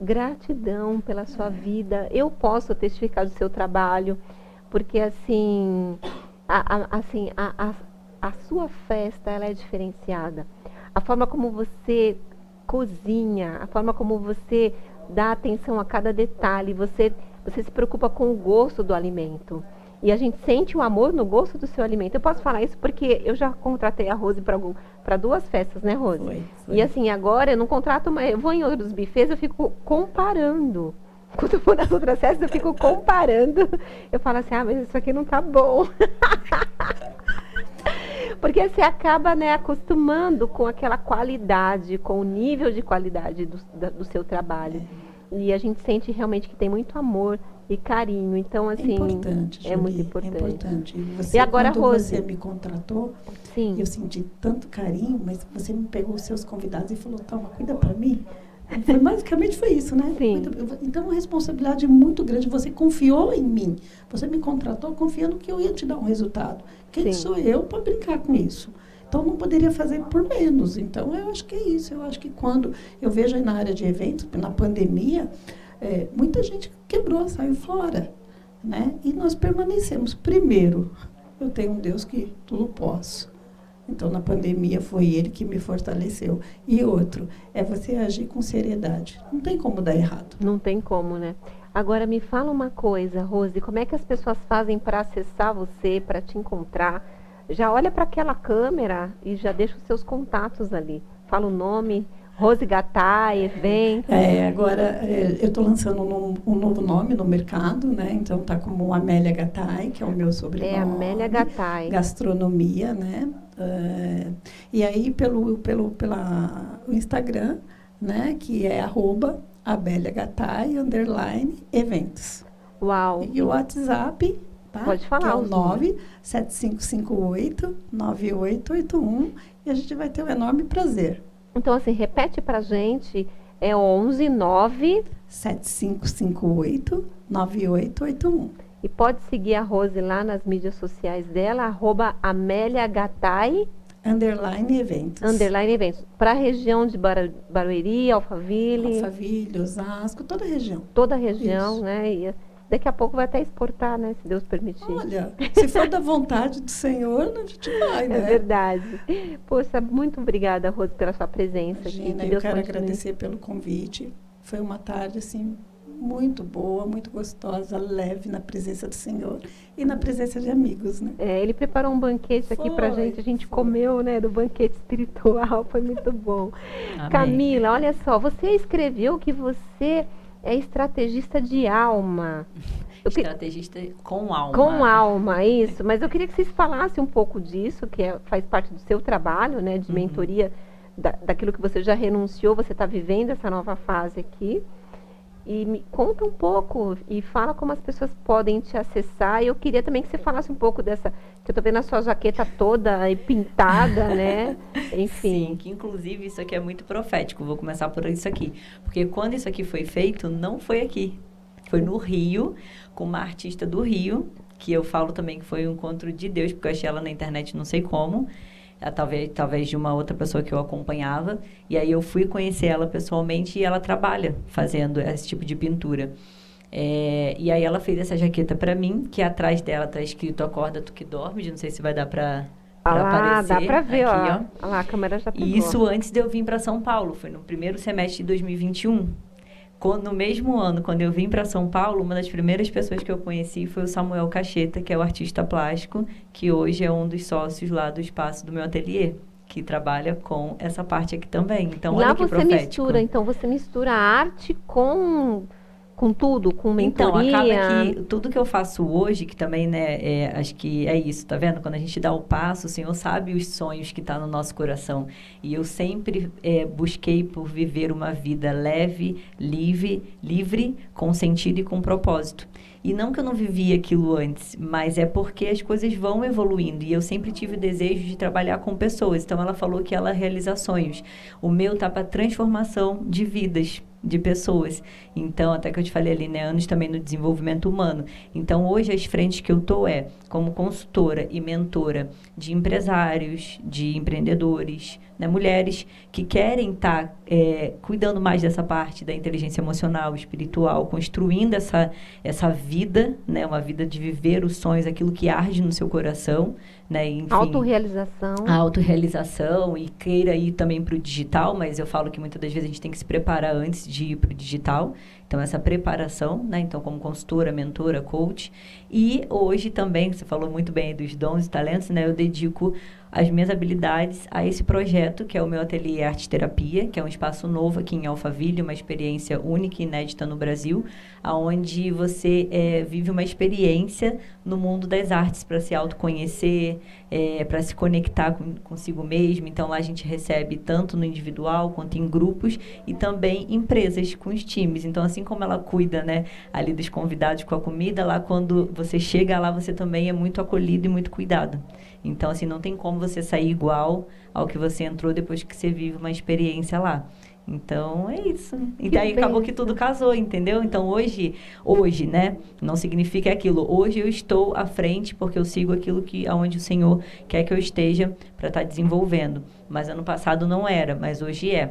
gratidão pela sua vida. Eu posso testificar do seu trabalho, porque, assim, a sua festa, ela é diferenciada. A forma como você cozinha, a forma como você dá atenção a cada detalhe, você se preocupa com o gosto do alimento. E a gente sente o amor no gosto do seu alimento. Eu posso falar isso porque eu já contratei a Rose para 2 festas, né, Rose? Foi. E assim, agora eu não contrato mais, eu vou em outros buffets, eu fico comparando. Quando eu vou nas outras festas, eu fico comparando. Eu falo assim, mas isso aqui não tá bom. Porque você acaba, né, acostumando com aquela qualidade, com o nível de qualidade do seu trabalho. e a gente sente realmente que tem muito amor e carinho. Então, assim, importante, é muito Julie, importante. É importante. Você, E agora, quando Rose? você me contratou, Sim. eu senti tanto carinho, mas você me pegou os seus convidados e falou, toma, cuida para mim. Basicamente foi isso, né? Sim. Então, uma responsabilidade muito grande. Você confiou em mim. Você me contratou confiando que eu ia te dar um resultado. Quem Sim. sou eu para brincar com isso? Então, não poderia fazer por menos. Então, eu acho que é isso. Eu acho que quando eu vejo aí na área de eventos, na pandemia, muita gente quebrou, saiu fora. Né? E nós permanecemos. Primeiro, eu tenho um Deus que tudo posso. Então, na pandemia, foi Ele que me fortaleceu. E outro, é você agir com seriedade. Não tem como dar errado. Não tem como, né? Agora, me fala uma coisa, Rose, como é que as pessoas fazem para acessar você, para te encontrar? Já olha para aquela câmera e já deixa os seus contatos ali. Fala o nome, Rose Gattai, evento. Agora, eu estou lançando um novo nome no mercado, né? Então, está como Amélia Gattai, que é o meu sobrenome. É Amélia Gattai. Gastronomia, né? E aí, pelo Instagram, né? Que é @AmeliaGattai _eventos. Uau. E o WhatsApp, tá? Pode falar. Que é o os números. 97558-9881. E a gente vai ter um enorme prazer. Então, assim, repete pra gente, é 11 9 7558-9881. e pode seguir a Rose lá nas mídias sociais dela, @AmeliaGattai _eventos. _eventos. Para a região de Barueri, Alphaville, Alphaville, Osasco, toda a região. toda a região, Isso. né? E daqui a pouco vai até exportar, né? Se Deus permitir. Olha, se for da vontade do Senhor, a gente vai, né? É verdade. Poxa, muito obrigada, Rose, pela sua presença aqui. Imagina, Que eu Deus quero continue. agradecer pelo convite. Foi uma tarde, assim, muito boa, muito gostosa, leve na presença do Senhor e na presença de amigos, né? Ele preparou um banquete aqui pra Foi, gente. A gente foi. comeu, né, do banquete espiritual. Foi muito bom. Amém. Camila, olha só, você escreveu que você é estrategista de alma. Estrategista com alma. Com alma, isso. Mas eu queria que vocês falassem um pouco disso, que faz parte do seu trabalho, né, de mentoria, daquilo que você já renunciou, você está vivendo essa nova fase aqui. E me conta um pouco e fala como as pessoas podem te acessar. E eu queria também que você falasse um pouco dessa, que eu tô vendo a sua jaqueta toda pintada, né? Enfim. Sim, que inclusive isso aqui é muito profético. Vou começar por isso aqui. Porque quando isso aqui foi feito, não foi aqui. Foi no Rio, com uma artista do Rio, que eu falo também que foi um encontro de Deus, porque eu achei ela na internet, não sei como. Talvez de uma outra pessoa que eu acompanhava. E aí eu fui conhecer ela pessoalmente e ela trabalha fazendo esse tipo de pintura. E aí ela fez essa jaqueta para mim, que atrás dela tá escrito Acorda Tu Que Dormes. Não sei se vai dar para aparecer. Dá para ver, aqui, ó. Olha lá, a câmera já pegou. E isso antes de eu vir para São Paulo. Foi no primeiro semestre de 2021. No mesmo ano, quando eu vim para São Paulo, uma das primeiras pessoas que eu conheci foi o Samuel Cacheta, que é o artista plástico, que hoje é um dos sócios lá do espaço do meu ateliê, que trabalha com essa parte aqui também. Então, lá olha que profético. você mistura arte com tudo, com mentoria. Então, acaba que tudo que eu faço hoje, que também, né, acho que é isso, tá vendo? Quando a gente dá o passo, o Senhor sabe os sonhos que estão no nosso coração. E eu sempre busquei por viver uma vida leve, livre, com sentido e com propósito. E não que eu não vivia aquilo antes, mas é porque as coisas vão evoluindo. E eu sempre tive o desejo de trabalhar com pessoas. Então, ela falou que ela realiza sonhos. O meu tá para transformação de vidas, de pessoas. Então, até que eu te falei ali, né, anos também no desenvolvimento humano. Então, hoje as frentes que eu tô como consultora e mentora de empresários, de empreendedores, né, mulheres que querem estar cuidando mais dessa parte da inteligência emocional, espiritual, construindo essa vida, né, uma vida de viver os sonhos, aquilo que arde no seu coração, né, enfim. Autorrealização. A autorrealização e queira ir também para o digital, mas eu falo que muitas das vezes a gente tem que se preparar antes de ir para o digital. Então, essa preparação, né? Então, como consultora, mentora, coach. E hoje também, você falou muito bem dos dons e talentos, né? Eu dedico as minhas habilidades a esse projeto, que é o meu ateliê Arte Terapia, que é um espaço novo aqui em Alphaville, uma experiência única e inédita no Brasil, onde você vive uma experiência no mundo das artes para se autoconhecer, para se conectar consigo mesmo. Então, lá a gente recebe tanto no individual quanto em grupos e também empresas com os times. Então, assim como ela cuida, né, ali dos convidados com a comida, lá quando você chega lá, você também é muito acolhido e muito cuidado. Então, assim, não tem como você sair igual ao que você entrou depois que você vive uma experiência lá. Então, é isso. E daí acabou que tudo casou, entendeu? Então, hoje, né, não significa aquilo. Hoje eu estou à frente porque eu sigo aquilo aonde o Senhor quer que eu esteja para estar desenvolvendo. Mas ano passado não era, mas hoje é.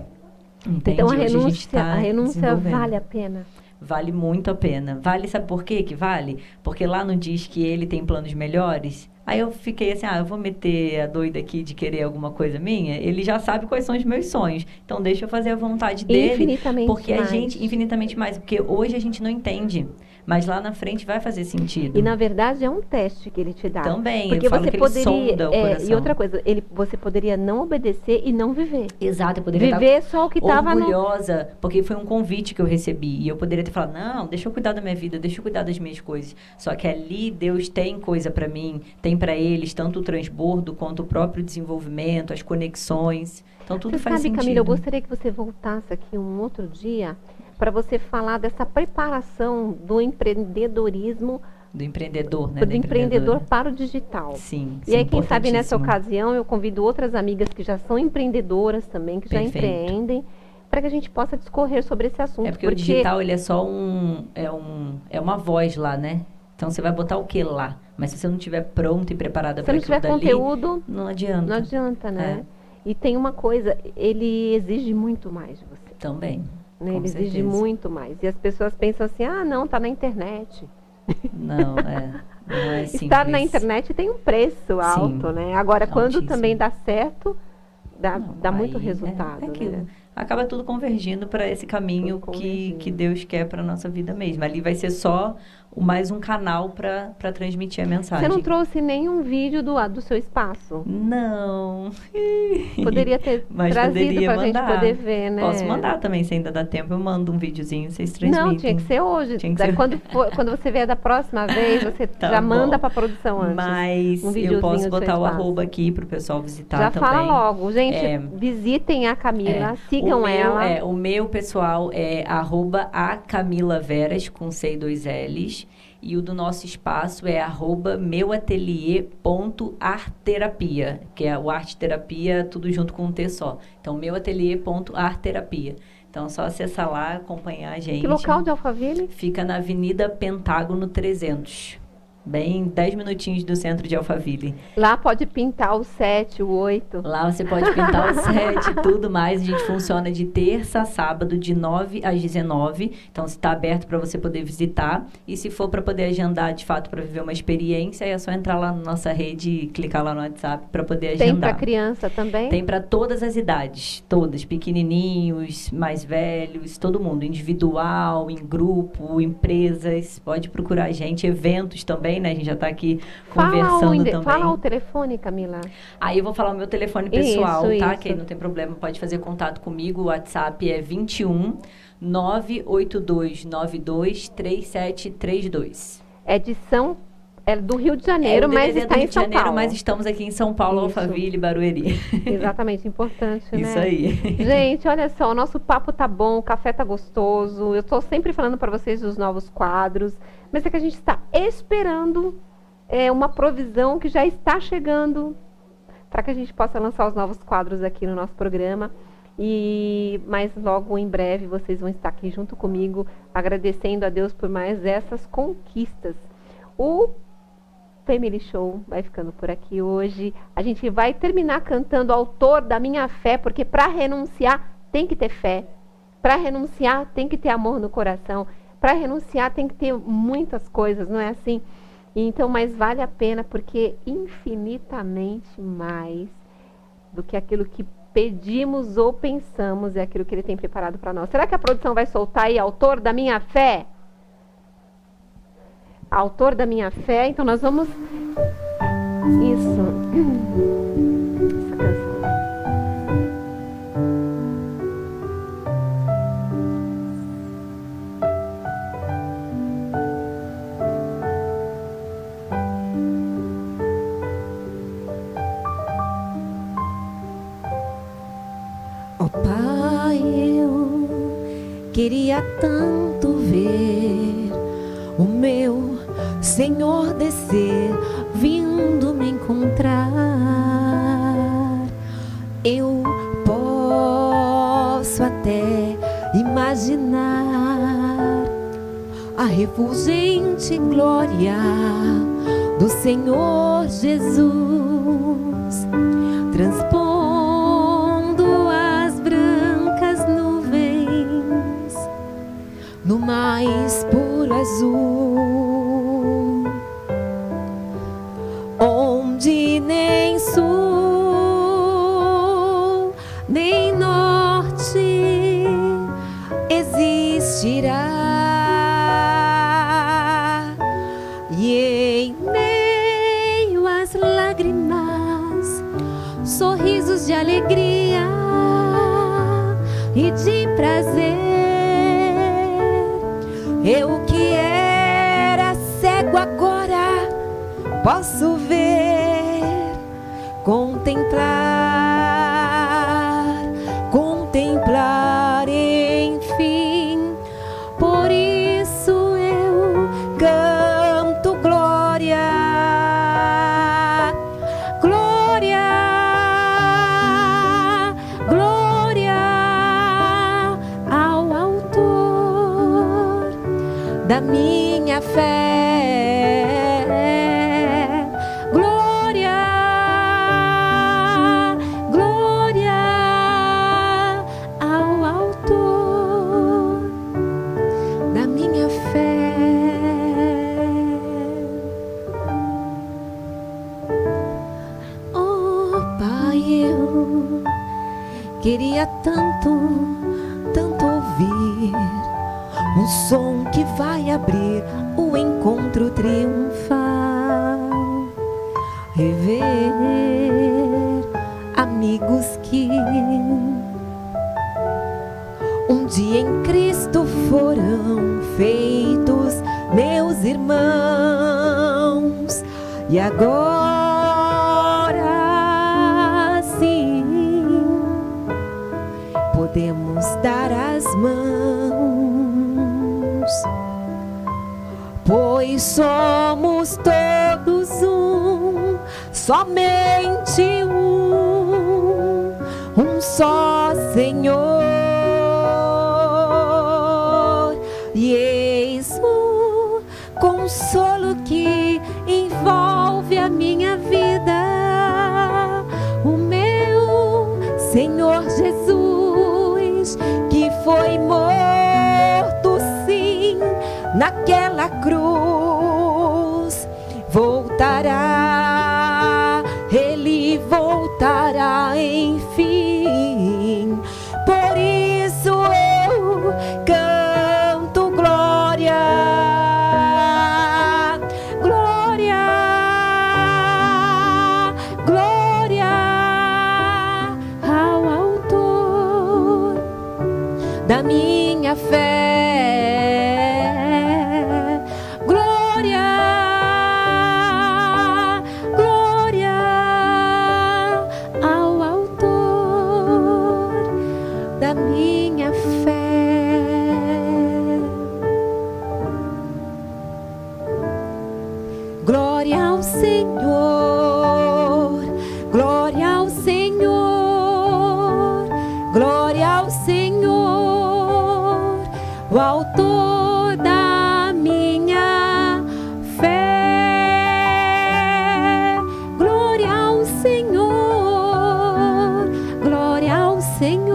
Entende? Então, Hoje a renúncia vale a pena. Vale muito a pena. Vale, sabe por quê que vale? Porque lá não diz que ele tem planos melhores. Aí eu fiquei assim, eu vou meter a doida aqui de querer alguma coisa minha. Ele já sabe quais são os meus sonhos. Então, deixa eu fazer a vontade dele. Infinitamente porque mais. Infinitamente mais. Porque hoje a gente não entende. Mas lá na frente vai fazer sentido. E, na verdade, é um teste que ele te dá. Também, porque eu falo você que poderia, ele sonda o coração. E outra coisa, você poderia não obedecer e não viver. Exato, eu poderia viver só o que estava orgulhosa, porque foi um convite que eu recebi. E eu poderia ter falado, não, deixa eu cuidar da minha vida, deixa eu cuidar das minhas coisas. Só que ali Deus tem coisa para mim, tem para eles, tanto o transbordo quanto o próprio desenvolvimento, as conexões. Então tudo faz sentido. Camila, eu gostaria que você voltasse aqui um outro dia para você falar dessa preparação do empreendedorismo. Do empreendedor, né? Do empreendedor para o digital. Sim. E aí, quem sabe nessa ocasião, eu convido outras amigas que já são empreendedoras também, que já empreendem, para que a gente possa discorrer sobre esse assunto. É porque o digital, ele é só é uma voz lá, né? Então, você vai botar o que lá? Mas se você não estiver pronto e preparada para aquilo dali... Se não tiver conteúdo... Não adianta. Não adianta, né? E tem uma coisa, ele exige muito mais de você. Também. Né? Ele exige muito mais. E as pessoas pensam assim, não, tá na internet. Não é simples. Estar na internet tem um preço alto, né? Agora, quando também dá certo, dá muito resultado. Né? Acaba tudo convergindo para esse caminho que Deus quer para nossa vida mesmo. Ali vai ser só mais um canal para transmitir a mensagem. Você não trouxe nenhum vídeo do seu espaço? Não. Poderia ter trazido para a gente poder ver, né? Posso mandar também, se ainda dá tempo, eu mando um videozinho, vocês transmitem. Não, tinha que ser hoje. Quando você vier da próxima vez, você já manda para a produção antes. Mas eu posso botar o arroba aqui para o pessoal visitar também. Já fala logo. Gente, visitem a Camila, sigam ela. O meu pessoal é @acamilaveras, com C e 2 L's. E o do nosso espaço é @meuatelier.artterapia, que é o arte terapia, tudo junto com um T só. Então, meuatelier.artterapia. Então, é só acessar lá, acompanhar a gente. Que local de Alphaville? Fica na Avenida Pentágono 300. Bem, 10 minutinhos do centro de Alphaville. Lá pode pintar o 7, o 8. Lá você pode pintar o 7 e tudo mais. A gente funciona de terça a sábado, de 9 às 19. Então, está aberto para você poder visitar. E se for para poder agendar, de fato, para viver uma experiência, é só entrar lá na nossa rede e clicar lá no WhatsApp para poder agendar. Tem para criança também? Tem para todas as idades. Todas. Pequenininhos, mais velhos, todo mundo. Individual, em grupo, empresas. Pode procurar a gente. Eventos também. Né? A gente já está aqui conversando também. Fala o telefone, Camila. Aí eu vou falar o meu telefone pessoal, tá? Que aí não tem problema, pode fazer contato comigo. O WhatsApp é 21 98292 3732. É do Rio de Janeiro, mas está em São Paulo. Mas estamos aqui em São Paulo, Alphaville, Barueri. Exatamente, importante, né? Isso aí. Gente, olha só, o nosso papo tá bom, o café tá gostoso. Eu estou sempre falando para vocês dos novos quadros, mas é que a gente está esperando uma provisão que já está chegando para que a gente possa lançar os novos quadros aqui no nosso programa. Mas logo em breve vocês vão estar aqui junto comigo, agradecendo a Deus por mais essas conquistas. O Family Show vai ficando por aqui hoje. A gente vai terminar cantando Autor da Minha Fé, porque para renunciar tem que ter fé. Para renunciar tem que ter amor no coração. Para renunciar tem que ter muitas coisas, não é assim? Então, mas vale a pena, porque infinitamente mais do que aquilo que pedimos ou pensamos é aquilo que Ele tem preparado para nós. Será que a produção vai soltar aí Autor da Minha Fé? Autor da Minha Fé. Então nós vamos... Isso. Essa canção. Queria tanto ver o meu Senhor descer, vindo me encontrar. Eu posso até imaginar a refulgente glória do Senhor Jesus, transpondo as brancas nuvens no mais puro azul, onde nem sul nem norte existirá. E em meio às lágrimas, sorrisos de alegria e de prazer, eu que era cego agora posso ver, contemplar, enfim. Por isso eu canto glória, glória, glória ao autor da minha fé. Glória, glória ao autor da minha fé. Oh, Pai, eu queria tanto ouvir um som que vai abrir o encontro triunfal, rever amigos que um dia em Cristo foram feitos meus irmãos, e agora sim podemos dar as mãos, pois somos todos um, somente um só Senhor. E eis o consolo que envolve a minha vida, o meu Senhor Jesus, que foi morto sim naquela cruz, voltará, ele voltará enfim. Por isso eu canto glória, glória, glória ao autor da minha fé. Glória, glória ao autor da minha fé. Glória ao Senhor, glória ao Senhor, glória ao Senhor, o autor da minha fé. Glória ao Senhor, glória ao Senhor.